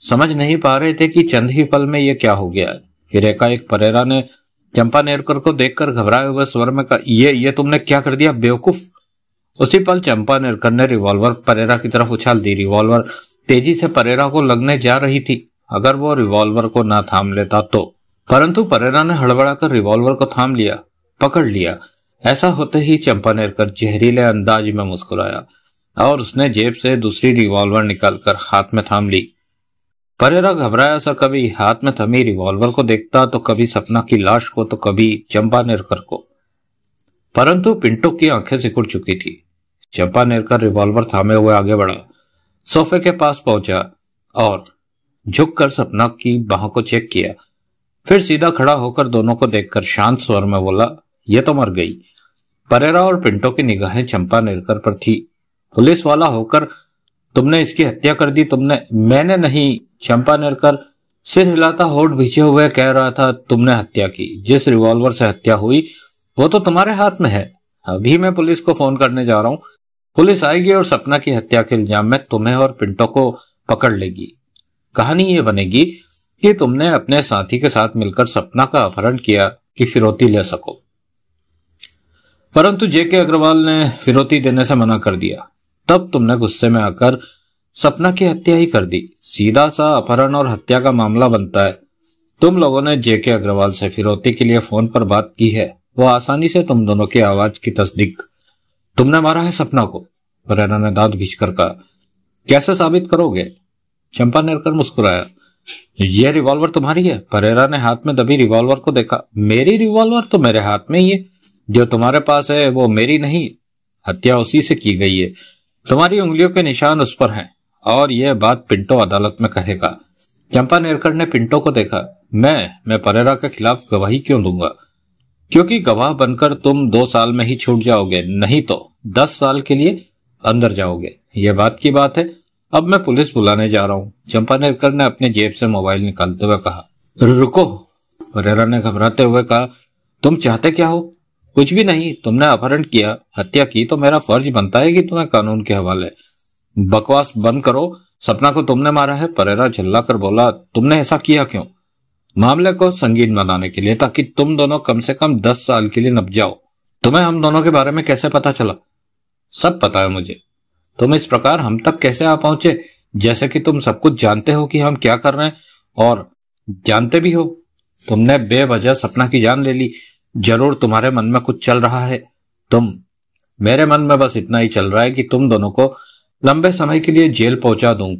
समझ नहीं पा रहे थे कि चंद ही पल में ये क्या हो गया। फिर एकाएक परेरा ने चंपा नेरकर को देखकर घबराए हुए स्वर में कहा, ये तुमने क्या कर दिया बेवकूफ। उसी पल चंपा नेरकर ने रिवॉल्वर परेरा की तरफ उछाल दी। रिवॉल्वर तेजी से परेरा को लगने जा रही थी। अगर वो रिवॉल्वर को ना थाम लेता तो, परंतु परेरा ने हड़बड़ाकर रिवॉल्वर को थाम लिया, पकड़ लिया। ऐसा होते ही चंपा नेरकर जहरीले अंदाज में मुस्कुराया और उसने जेब से दूसरी रिवॉल्वर निकालकर हाथ में थाम ली। परेरा घबराया सा कभी हाथ में थमी रिवॉल्वर को देखता तो कभी सपना की लाश को तो कभी चंपा नेरकर को, परंतु पिंटो की आंखें सिकुड़ चुकी थी। चंपा नेरकर रिवॉल्वर थामे हुए आगे बढ़ा, सोफे के पास पहुंचा और झुककर सपना की बाहों को चेक किया। फिर सीधा खड़ा होकर दोनों को देखकर शांत स्वर में बोला, यह तो मर गई। परेरा और पिंटो की निगाहें चंपा नेरकर पर थी। पुलिस वाला होकर तुमने इसकी हत्या कर दी? मैंने नहीं। चंपा नेरकर सिर हिलाता होठ भींचे हुए कह रहा था, तुमने हत्या की। जिस रिवॉल्वर से हत्या हुई वो तो तुम्हारे हाथ में है। अभी मैं पुलिस को फोन करने जा रहा हूं। पुलिस आएगी और सपना की हत्या के इल्जाम में तुम्हें और पिंटो को पकड़ लेगी। कहानी ये बनेगी कि तुमने अपने साथी के साथ मिलकर सपना का अपहरण किया कि फिरौती ले सको, परंतु जेके अग्रवाल ने फिरौती देने से मना कर दिया। तब तुमने गुस्से में आकर सपना की हत्या ही कर दी। सीधा सा अपहरण और हत्या का मामला बनता है। तुम लोगों ने जेके अग्रवाल से फिरौती के लिए फोन पर बात की है। वो आसानी से तुम दोनों की आवाज की तस्दीक, तुमने मारा है सपना को। परेरा ने दांत भींचकर कहा, कैसे साबित करोगे? चंपा नेरकर मुस्कुराया, यह रिवॉल्वर तुम्हारी है। परेरा ने हाथ में दबी रिवॉल्वर को देखा, मेरी रिवॉल्वर तो मेरे हाथ में ही है। जो तुम्हारे पास है वो मेरी नहीं, हत्या उसी से की गई है। तुम्हारी उंगलियों के निशान उस पर हैं और यह बात पिंटो अदालत में कहेगा। चंपा नेरकर ने पिंटो को देखा, मैं परेरा के खिलाफ गवाही क्यों दूंगा? क्योंकि गवाह बनकर तुम 2 साल में ही छूट जाओगे, नहीं तो 10 साल के लिए अंदर जाओगे। यह बात की बात है। अब मैं पुलिस बुलाने जा रहा हूं। चंपा नेरकर ने अपने जेब से मोबाइल निकालते हुए कहा। रुको, परेरा ने घबराते हुए कहा, तुम चाहते क्या हो? कुछ भी नहीं। तुमने अपहरण किया, हत्या की, तो मेरा फर्ज बनता है कि तुम्हें कानून के हवाले। बकवास बंद करो। सपना को तुमने मारा है। परेरा चिल्लाकर बोला, तुमने ऐसा किया क्यों? मामले को संगीन बनाने के लिए, ताकि तुम दोनों कम से कम 10 साल के लिए नप जाओ। तुम्हें हम दोनों के बारे में कैसे पता चला? सब पता है मुझे। तुम इस प्रकार हम तक कैसे आ पहुंचे, जैसे कि तुम सब कुछ जानते हो कि हम क्या कर रहे हैं, और जानते भी हो। तुमने बेवजह सपना की जान ले ली। जरूर तुम्हारे मन में कुछ चल रहा है। मेरे मन में बस इतना ही चल रहा है कि तुम दोनों को लंबे समय के लिए जेल पहुंचा दूं।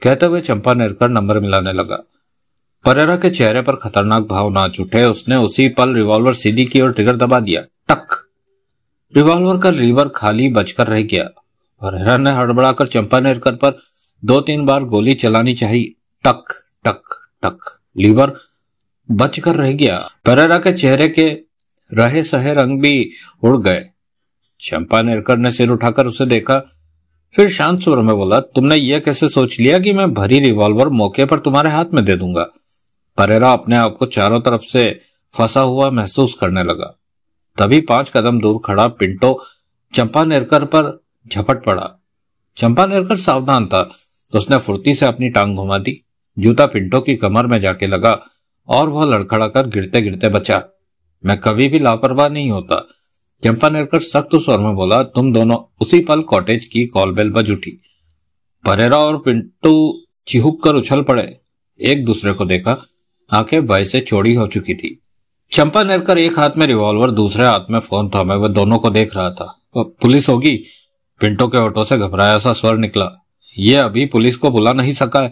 कहते हुए चंपा नेरकर नंबर मिलाने लगा। परेरा के चेहरे पर खतरनाक भाव नाच उठे। उसने उसी पल रिवॉल्वर सीधी की और ट्रिगर दबा दिया। टक, रिवॉल्वर का लीवर खाली बचकर रह गया। परेरा ने हड़बड़ाकर चंपा नेरकर पर 2-3 बार गोली चलानी चाहिए। टक टक टक, लीवर बचकर रह गया। परेरा के चेहरे के रहे सहे रंग भी उड़ गए। चंपा नेरकर ने सिर उठाकर उसे देखा, फिर शांत स्वर में बोला, तुमने यह कैसे सोच लिया कि मैं भरी रिवॉल्वर मौके पर तुम्हारे हाथ में दे दूंगा? परेरा अपने आप को चारों तरफ से फंसा हुआ महसूस करने लगा। तभी 5 कदम दूर खड़ा पिंटो चंपा नेरकर पर झपट पड़ा। चंपा नेरकर सावधान था। उसने फुर्ती से अपनी टांग घुमा दी। जूता पिंटो की कमर में जाके लगा और वह लड़खड़ाकर गिरते गिरते बचा। मैं कभी भी लापरवाह नहीं होता। चंपा नेरकर सख्त स्वर में बोला। तुम दोनों उसी पल कॉटेज की कॉल बेल बज उठी। परेरा और पिंटू चिहुक कर उछल पड़े। एक दूसरे को देखा। आंखें भय से चौड़ी हो चुकी थी। चंपा नेरकर एक हाथ में रिवॉल्वर, दूसरे हाथ में फोन थामे वह दोनों को देख रहा था। पुलिस होगी? पिंटो के होठों से घबराया सा स्वर निकला। ये अभी पुलिस को बुला नहीं सका है।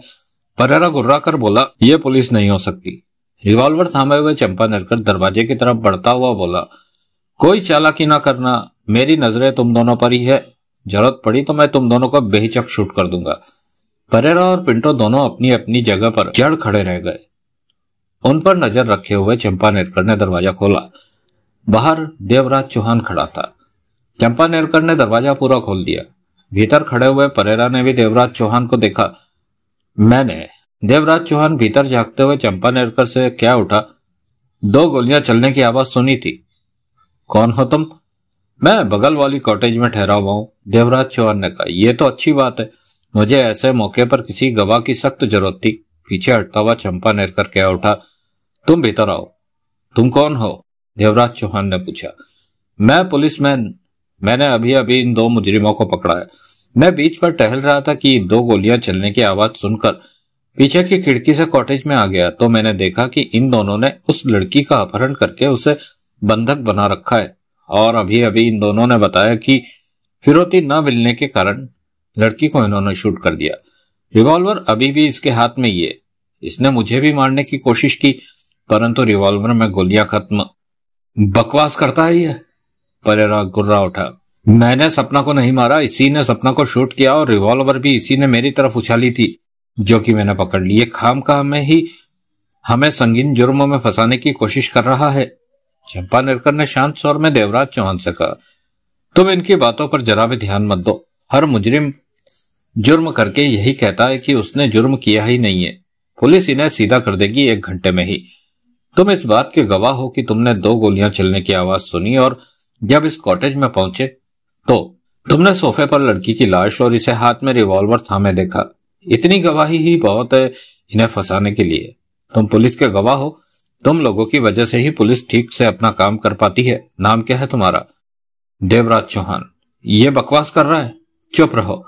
परेरा गुर्रा कर बोला, यह पुलिस नहीं हो सकती। रिवॉल्वर थामे हुए चंपा नेरकर दरवाजे की तरफ बढ़ता हुआ बोला, कोई चालाकी ना करना। मेरी नजरें तुम दोनों पर ही है। जरूरत पड़ी तो मैं तुम दोनों को बेहिचक शूट कर दूंगा। परेरा और पिंटो दोनों अपनी अपनी जगह पर जड़ खड़े रह गए। उन पर नजर रखे हुए चंपा नेरकर ने दरवाजा खोला। बाहर देवराज चौहान खड़ा था। चंपा नेरकर ने दरवाजा पूरा खोल दिया। भीतर खड़े हुए परेरा ने भी देवराज चौहान को देखा। मैंने देवराज चौहान भीतर झांकते हुए चंपा नेरकर से क्या उठा, 2 गोलियां चलने की आवाज सुनी थी। कौन हो तुम? मैं बगल वाली कॉटेज में ठहरा हुआ हूं, देवराज चौहान ने कहा। यह तो अच्छी बात है। मुझे ऐसे मौके पर किसी गवाह की सख्त जरूरत थी। पीछे हटता हुआ चंपा नेरकर कह उठा, तुम भीतर आओ। तुम कौन हो? देवराज चौहान ने पूछा। मैं पुलिसमैन, मैंने अभी अभी इन 2 मुजरिमों को पकड़ा है। मैं बीच पर टहल रहा था कि 2 गोलियां चलने की आवाज सुनकर पीछे की खिड़की से कॉटेज में आ गया तो मैंने देखा कि इन दोनों ने उस लड़की का अपहरण करके उसे बंधक बना रखा है और अभी अभी इन दोनों ने बताया कि फिरौती न मिलने के कारण लड़की को इन्होंने शूट कर दिया। रिवॉल्वर अभी भी इसके हाथ में ही है। इसने मुझे भी मारने की कोशिश की परंतु रिवॉल्वर में गोलियां खत्म। बकवास करता है ये, परेरा गुर्रा उठा। मैंने सपना को नहीं मारा, इसी ने सपना को शूट किया और रिवॉल्वर भी इसी ने मेरी तरफ उछाली थी जो कि मैंने पकड़ ली। खामखा में ही हमें संगीन जुर्मों में फंसाने की कोशिश कर रहा है। चंपा नेरकर ने शांत स्वर में देवराज चौहान से कहा, तुम इनकी बातों पर जरा भी ध्यान मत दो। हर मुजरिम जुर्म करके यही कहता है कि उसने जुर्म किया ही नहीं है। पुलिस इन्हें सीधा कर देगी 1 घंटे में ही। तुम इस बात के गवाह हो कि तुमने 2 गोलियां चलने की आवाज सुनी और जब इस कॉटेज में पहुंचे तो तुमने सोफे पर लड़की की लाश और इसे हाथ में रिवॉल्वर थामे देखा। इतनी गवाही ही बहुत है इन्हें फंसाने के लिए। तुम पुलिस के गवाह हो। तुम लोगों की वजह से ही पुलिस ठीक से अपना काम कर पाती है। नाम क्या है तुम्हारा? देवराज चौहान। ये बकवास कर रहा है, चुप रहो।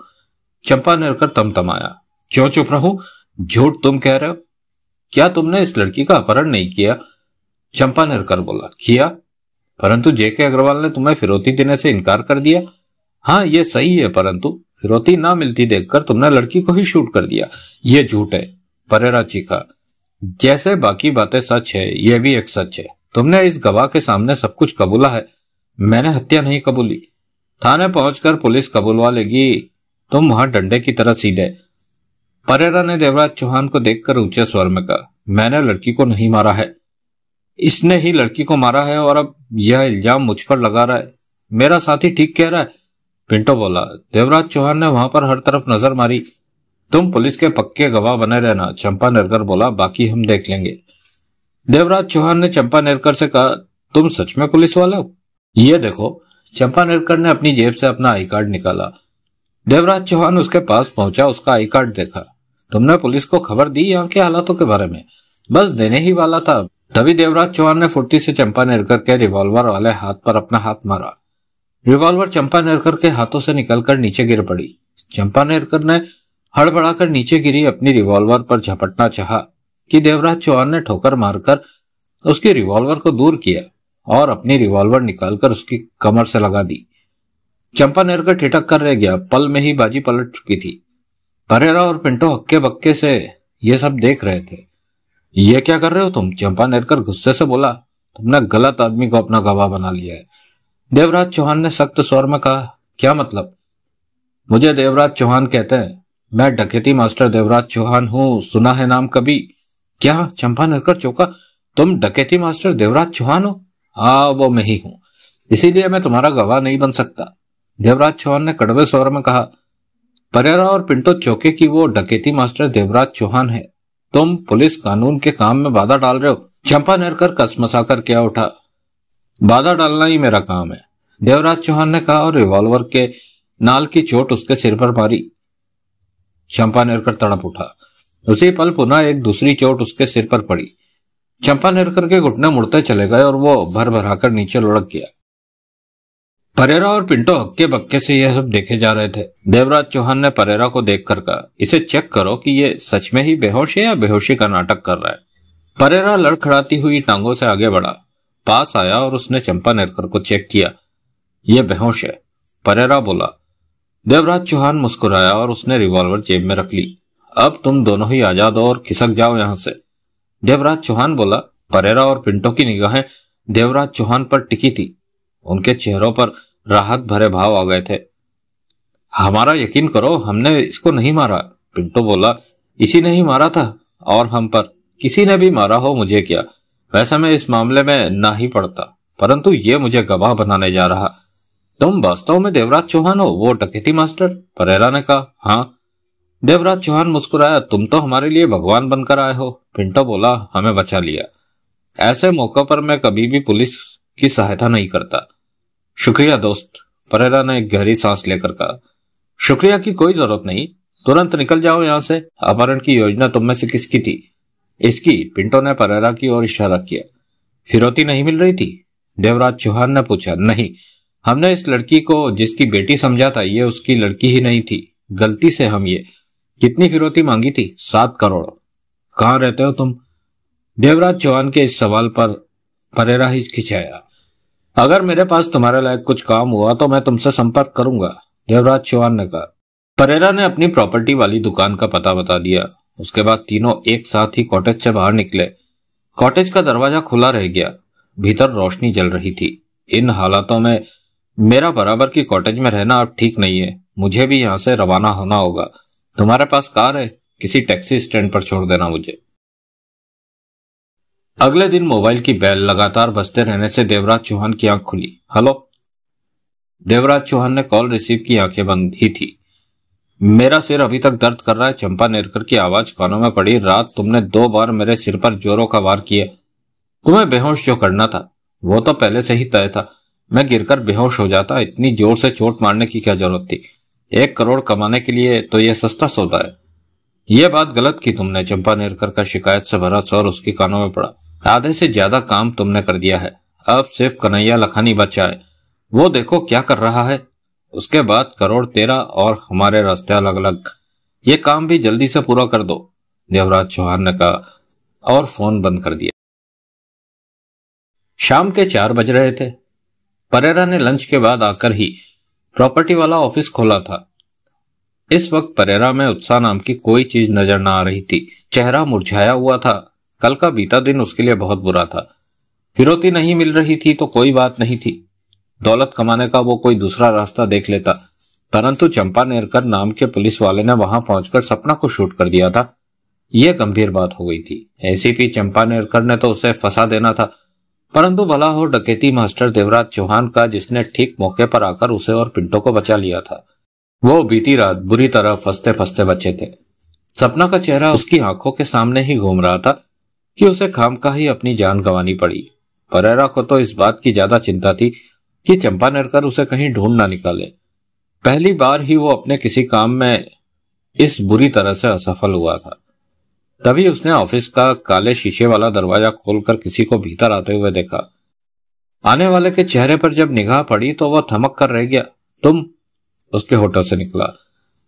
चंपा नेरकर तमतमाया। क्यों चुप रहूं? झूठ तुम कह रहे हो। क्या तुमने इस लड़की का अपहरण नहीं किया? चंपा नेरकर बोला, किया, परंतु जेके अग्रवाल ने तुम्हें फिरौती देने से इनकार कर दिया। हाँ ये सही है, परंतु फिरौती ना मिलती देखकर तुमने लड़की को ही शूट कर दिया। ये झूठ है, परेरा चीखा। जैसे बाकी बातें सच है, यह भी एक सच है। तुमने इस गवाह के सामने सब कुछ कबूला है। मैंने हत्या नहीं कबूली। थाने पहुंचकर पुलिस कबूलवा लेगी। तुम वहां डंडे की तरह सीधे। परेरा ने देवराज चौहान को देखकर ऊंचे स्वर में कहा, मैंने लड़की को नहीं मारा है, इसने ही लड़की को मारा है और अब यह इल्जाम मुझ पर लगा रहा है। मेरा साथी ठीक कह रहा है, पिंटो बोला। देवराज चौहान ने वहां पर हर तरफ नजर मारी। तुम पुलिस के पक्के गवाह बने रहना, चंपा नेरकर बोला, बाकी हम देख लेंगे। देवराज चौहान ने चंपा नेरकर से कहा, तुम सच में पुलिस वाले हो? ये देखो। चंपा नेरकर ने अपनी जेब से अपना आई कार्ड निकाला। देवराज चौहान उसके पास पहुंचा, उसका आई कार्ड देखा। तुमने पुलिस को खबर दी यहाँ के हालातों के बारे में? बस देने ही वाला था, तभी देवराज चौहान ने फुर्ती से चंपा नेरकर के रिवॉल्वर वाले हाथ पर अपना हाथ मारा। रिवॉल्वर चंपा नेरकर के हाथों से निकलकर नीचे गिर पड़ी। चंपा नेरकर ने हड़बड़ाकर नीचे गिरी अपनी रिवॉल्वर पर झपटना चाहा कि देवराज चौहान ने ठोकर मारकर उसकी रिवॉल्वर को दूर किया और अपनी रिवॉल्वर निकालकर उसकी कमर से लगा दी। चंपा नेरकर ठिठक कर रह गया। पल में ही बाजी पलट चुकी थी। परेरा और पिंटो हक्के बक्के से ये सब देख रहे थे। ये क्या कर रहे हो तुम? चंपा नेरकर गुस्से से बोला। तुमने गलत आदमी को अपना गवाह बना लिया है, देवराज चौहान ने सख्त स्वर में कहा। क्या मतलब? मुझे देवराज चौहान कहते हैं। मैं डकैती मास्टर देवराज चौहान हूं, सुना है नाम कभी? क्या? चंपा नेरकर चौंका। तुम डकैती मास्टर देवराज चौहान हो? हाँ वो मैं ही हूं, इसीलिए मैं तुम्हारा गवाह नहीं बन सकता, देवराज चौहान ने कड़वे स्वर में कहा। परेरा और पिंटो चौके कि वो डकैती मास्टर देवराज चौहान है। तुम पुलिस कानून के काम में बाधा डाल रहे हो। चंपा नेरकर कसमसाकर क्या उठा। बाधा डालना ही मेरा काम है, देवराज चौहान ने कहा और रिवॉल्वर के नाल की चोट उसके सिर पर मारी। चंपा नेरकर तड़प उठा। उसी पल पुनः एक दूसरी चोट उसके सिर पर पड़ी। चंपा नेरकर के घुटने मुड़ते चले गए और वो भर भराकर नीचे लुढ़क गया। परेरा और पिंटो हक्के बक्के से यह सब देखे जा रहे थे। देवराज चौहान ने परेरा को देखकर कहा, इसे चेक करो कि ये सच में ही बेहोश है या बेहोशी का नाटक कर रहा है। परेरा लड़खड़ाती हुई टांगों से आगे बढ़ा, पास आया और उसने चंपा नेरकर को चेक किया। यह बेहोश है, परेरा बोला। देवराज चौहान मुस्कुराया और उसने रिवॉल्वर जेब में रख ली। अब तुम दोनों ही आजाद हो और खिसक जाओ यहां से, देवराज चौहान बोला। परेरा और पिंटो की निगाहें देवराज चौहान पर टिकी थी। उनके चेहरों पर राहत भरे भाव आ गए थे। हमारा यकीन करो, हमने इसको नहीं मारा, पिंटो बोला। इसी ने ही मारा था और हम पर किसी ने भी मारा हो मुझे क्या, वैसे मैं इस मामले में ना ही पड़ता, परंतु ये मुझे गवाह बनाने जा रहा। तुम वास्तव में देवराज चौहान हो, वो डकैती मास्टर? परेरा ने कहा। हाँ, देवराज चौहान मुस्कुराया। तुम तो हमारे लिए भगवान बनकर आए हो, पिंटो बोला। हमें बचा लिया। ऐसे मौकों पर मैं कभी भी पुलिस की सहायता नहीं करता। शुक्रिया दोस्त, परेरा ने एक गहरी सांस लेकर कहा। शुक्रिया की कोई जरूरत नहीं, तुरंत निकल जाओ यहाँ से। अपहरण की योजना तुम में से किसकी थी? इसकी। पिंटो ने परेरा की ओर इशारा किया। फिरौती नहीं मिल रही थी? देवराज चौहान ने पूछा। नहीं, हमने इस लड़की को जिसकी बेटी समझा था, ये उसकी लड़की ही नहीं थी। गलती से हम ये। कितनी फिरौती मांगी थी? 7 करोड़। कहाँ रहते हो तुम? देवराज चौहान के इस सवाल पर परेरा हिचकिचाया। अगर मेरे पास तुम्हारे लायक कुछ काम हुआ तो मैं तुमसे संपर्क करूंगा, देवराज चौहान ने कहा। परेरा ने अपनी प्रॉपर्टी वाली दुकान का पता बता दिया। उसके बाद तीनों एक साथ ही कॉटेज से बाहर निकले। कॉटेज का दरवाजा खुला रह गया। भीतर रोशनी जल रही थी। इन हालातों में मेरा बराबर की कॉटेज में रहना अब ठीक नहीं है। मुझे भी यहां से रवाना होना होगा। तुम्हारे पास कार है? किसी टैक्सी स्टैंड पर छोड़ देना मुझे। अगले दिन मोबाइल की बेल लगातार बजते रहने से देवराज चौहान की आंख खुली। हेलो। देवराज चौहान ने कॉल रिसीव की, आंखें बंद ही थी। मेरा सिर अभी तक दर्द कर रहा है। चंपा नेरकर की आवाज कानों में पड़ी। रात तुमने 2 बार मेरे सिर पर जोरों का वार किया। तुम्हें बेहोश जो करना था वो तो पहले से ही तय था। मैं गिरकर बेहोश हो जाता। इतनी जोर से चोट मारने की क्या जरूरत थी? 1 करोड़ कमाने के लिए तो यह सस्ता सौदा है। यह बात गलत की तुमने। चंपा नेरकर का शिकायत से भरा स्वर उसकी कानों में पड़ा। आधे से ज्यादा काम तुमने कर दिया है। अब सिर्फ कन्हैया लखानी बचा है। वो देखो क्या कर रहा है। उसके बाद करोड़ तेरा और हमारे रास्ते अलग अलग। ये काम भी जल्दी से पूरा कर दो, देवराज चौहान ने कहा और फोन बंद कर दिया। शाम के 4 बज रहे थे। परेरा ने लंच के बाद आकर ही प्रॉपर्टी वाला ऑफिस खोला था। इस वक्त परेरा में उत्साह नाम की कोई चीज नजर न आ रही थी। चेहरा मुरझाया हुआ था। कल का बीता दिन उसके लिए बहुत बुरा था। फिरौती नहीं मिल रही थी तो कोई बात नहीं थी। दौलत कमाने का वो कोई दूसरा रास्ता देख लेता। परंतु चंपा नेरकर नाम के पुलिस वाले ने वहां पहुंचकर सपना को शूट कर दिया था। यह गंभीर बात हो गई थी। एसीपी चंपा नेरकर ने तो उसे फंसा देना था, परंतु भला हो डकैती मास्टर देवराज चौहान का, जिसने ठीक मौके पर आकर उसे और पिंटो को बचा लिया था। वो बीती रात बुरी तरह फंसते फंसते बचे थे। सपना का चेहरा उसकी आंखों के सामने ही घूम रहा था कि उसे खामखा ही अपनी जान गंवानी पड़ी। परेरा को तो इस बात की ज्यादा चिंता थी कि चंपा नेरकर उसे कहीं ढूंढ ना निकाले। पहली बार ही वो अपने किसी काम में इस बुरी तरह से असफल हुआ था। तभी उसने ऑफिस का काले शीशे वाला दरवाजा खोलकर किसी को भीतर आते हुए देखा। आने वाले के चेहरे पर जब निगाह पड़ी तो वह थमक कर रह गया। तुम? उसके होठों से निकला।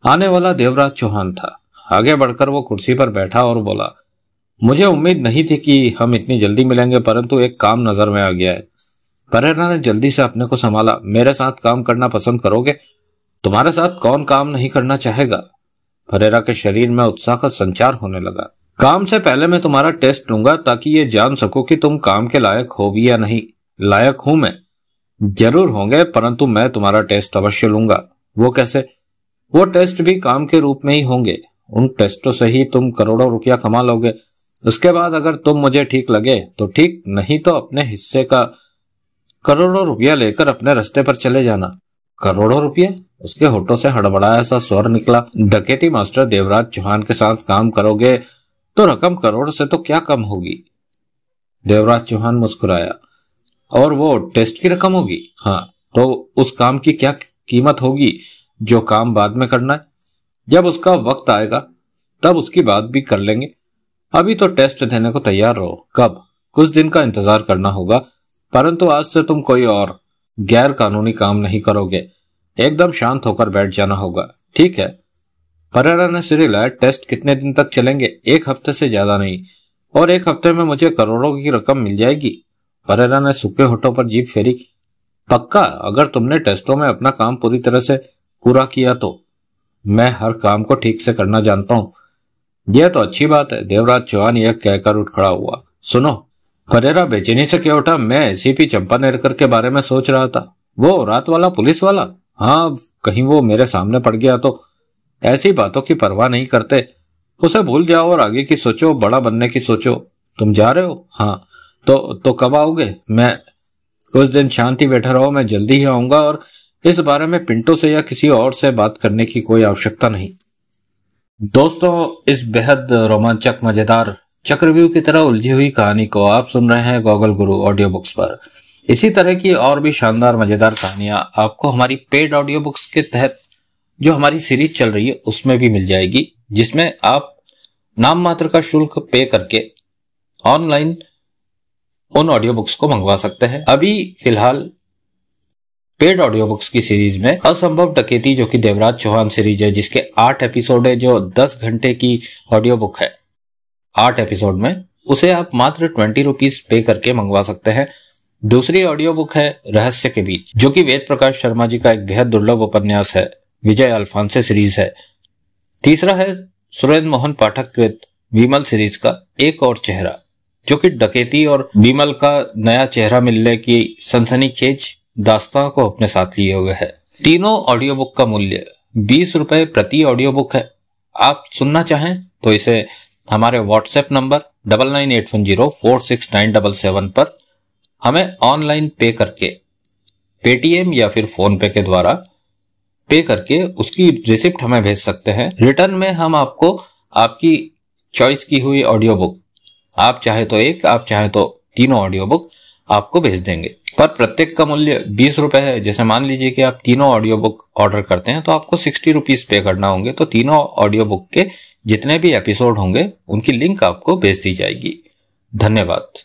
आने वाला देवराज चौहान था। आगे बढ़कर वो कुर्सी पर बैठा और बोला, मुझे उम्मीद नहीं थी कि हम इतनी जल्दी मिलेंगे, परंतु एक काम नजर में आ गया है। परेरा ने जल्दी से अपने को संभाला। मेरे साथ काम करना पसंद करोगे? तुम्हारे साथ कौन काम नहीं करना चाहेगा? परेरा के शरीर में उत्साह का संचार होने लगा। काम से पहले मैं तुम्हारा टेस्ट लूंगा ताकि ये जान सको कि तुम काम के लायक हो भी या नहीं। लायक हूं मैं? जरूर होंगे, परंतु मैं तुम्हारा टेस्ट अवश्य लूंगा। वो कैसे? वो टेस्ट भी काम के रूप में ही होंगे। उन टेस्टों से ही तुम करोड़ों रुपया कमा लोगे। उसके बाद अगर तुम मुझे ठीक लगे तो ठीक, नहीं तो अपने हिस्से का करोड़ों रुपया लेकर अपने रास्ते पर चले जाना। करोड़ों रुपया? उसके होठों से हड़बड़ाया सा स्वर निकला। डकैती मास्टर देवराज चौहान के साथ काम करोगे तो रकम करोड़ से तो क्या कम होगी? देवराज चौहान मुस्कुराया। और वो टेस्ट की रकम होगी? हाँ। तो उस काम की क्या कीमत होगी जो काम बाद में करना है? जब उसका वक्त आएगा तब उसकी बात भी कर लेंगे। अभी तो टेस्ट देने को तैयार रहो। कब? कुछ दिन का इंतजार करना होगा, परंतु आज से तुम कोई और गैर कानूनी काम नहीं करोगे। एकदम शांत होकर बैठ जाना होगा, ठीक है? परेरा ने सिर हिलाया। टेस्ट कितने दिन तक चलेंगे? 1 हफ्ते से ज्यादा नहीं। और 1 हफ्ते में मुझे करोड़ों की रकम मिल जाएगी? परेरा ने सूखे होठों पर जीभ फेरी। पक्का? अगर तुमने टेस्टों में अपना काम पूरी तरह से पूरा किया तो। मैं हर काम को ठीक से करना जानता हूं। यह तो अच्छी बात है। देवराज चौहान यह कहकर उठ खड़ा हुआ। सुनो। परेरा बेचैनी से क्या उठा। मैं एसीपी चंपा नेरकर के बारे में सोच रहा था। वो रात वाला पुलिस वाला? हाँ, कहीं वो मेरे सामने पड़ गया तो। ऐसी बातों की परवाह नहीं करते। उसे भूल जाओ और आगे की सोचो, बड़ा बनने की सोचो। तुम जा रहे हो? हाँ। तो कब आओगे? मैं कुछ दिन शांति बैठा रहो, मैं जल्दी ही आऊंगा। और इस बारे में पिंटो से या किसी और से बात करने की कोई आवश्यकता नहीं। दोस्तों, इस बेहद रोमांचक मजेदार चक्रव्यूह की तरह उलझी हुई कहानी को आप सुन रहे हैं गॉगल गुरु ऑडियो बुक्स पर। इसी तरह की और भी शानदार मजेदार कहानियां आपको हमारी पेड ऑडियो बुक्स के तहत जो हमारी सीरीज चल रही है उसमें भी मिल जाएगी, जिसमें आप नाम मात्र का शुल्क पे करके ऑनलाइन उन ऑडियो बुक्स को मंगवा सकते हैं। अभी फिलहाल पेड ऑडियो बुक्स की सीरीज में असंभव डकैती, जो कि देवराज चौहान सीरीज है, जिसके 8 एपिसोड है, जो 10 घंटे की ऑडियो बुक है 8 एपिसोड में, उसे आप मात्र 20 रुपीज पे करके मंगवा सकते हैं। दूसरी ऑडियो बुक है रहस्य के बीच, जो कि वेद प्रकाश शर्मा जी का एक बेहद दुर्लभ उपन्यास है, विजय अल्फांसे सीरीज है। तीसरा है सुरेंद्र मोहन पाठक कृत विमल सीरीज का एक और चेहरा, जो कि डकैती और विमल का नया चेहरा मिलने की सनसनीखेज दास्तां को अपने साथ लिए हुए है। तीनों ऑडियो बुक का मूल्य 20 रुपए प्रति ऑडियो बुक है। आप सुनना चाहें तो इसे हमारे व्हाट्सएप नंबर 9981046977 पर हमें ऑनलाइन पे करके, पेटीएम या फिर फोन पे के द्वारा पे करके उसकी रिसिप्ट हमें भेज सकते हैं। रिटर्न में हम आपको आपकी चॉइस की हुई ऑडियो बुक, आप चाहे तो एक, आप चाहे तो तीनों ऑडियो बुक आपको भेज देंगे। पर प्रत्येक का मूल्य 20 रुपए है। जैसे मान लीजिए कि आप तीनों ऑडियो बुक ऑर्डर करते हैं तो आपको 60 रुपीज पे करना होंगे, तो तीनों ऑडियो बुक के जितने भी एपिसोड होंगे उनकी लिंक आपको भेज दी जाएगी। धन्यवाद।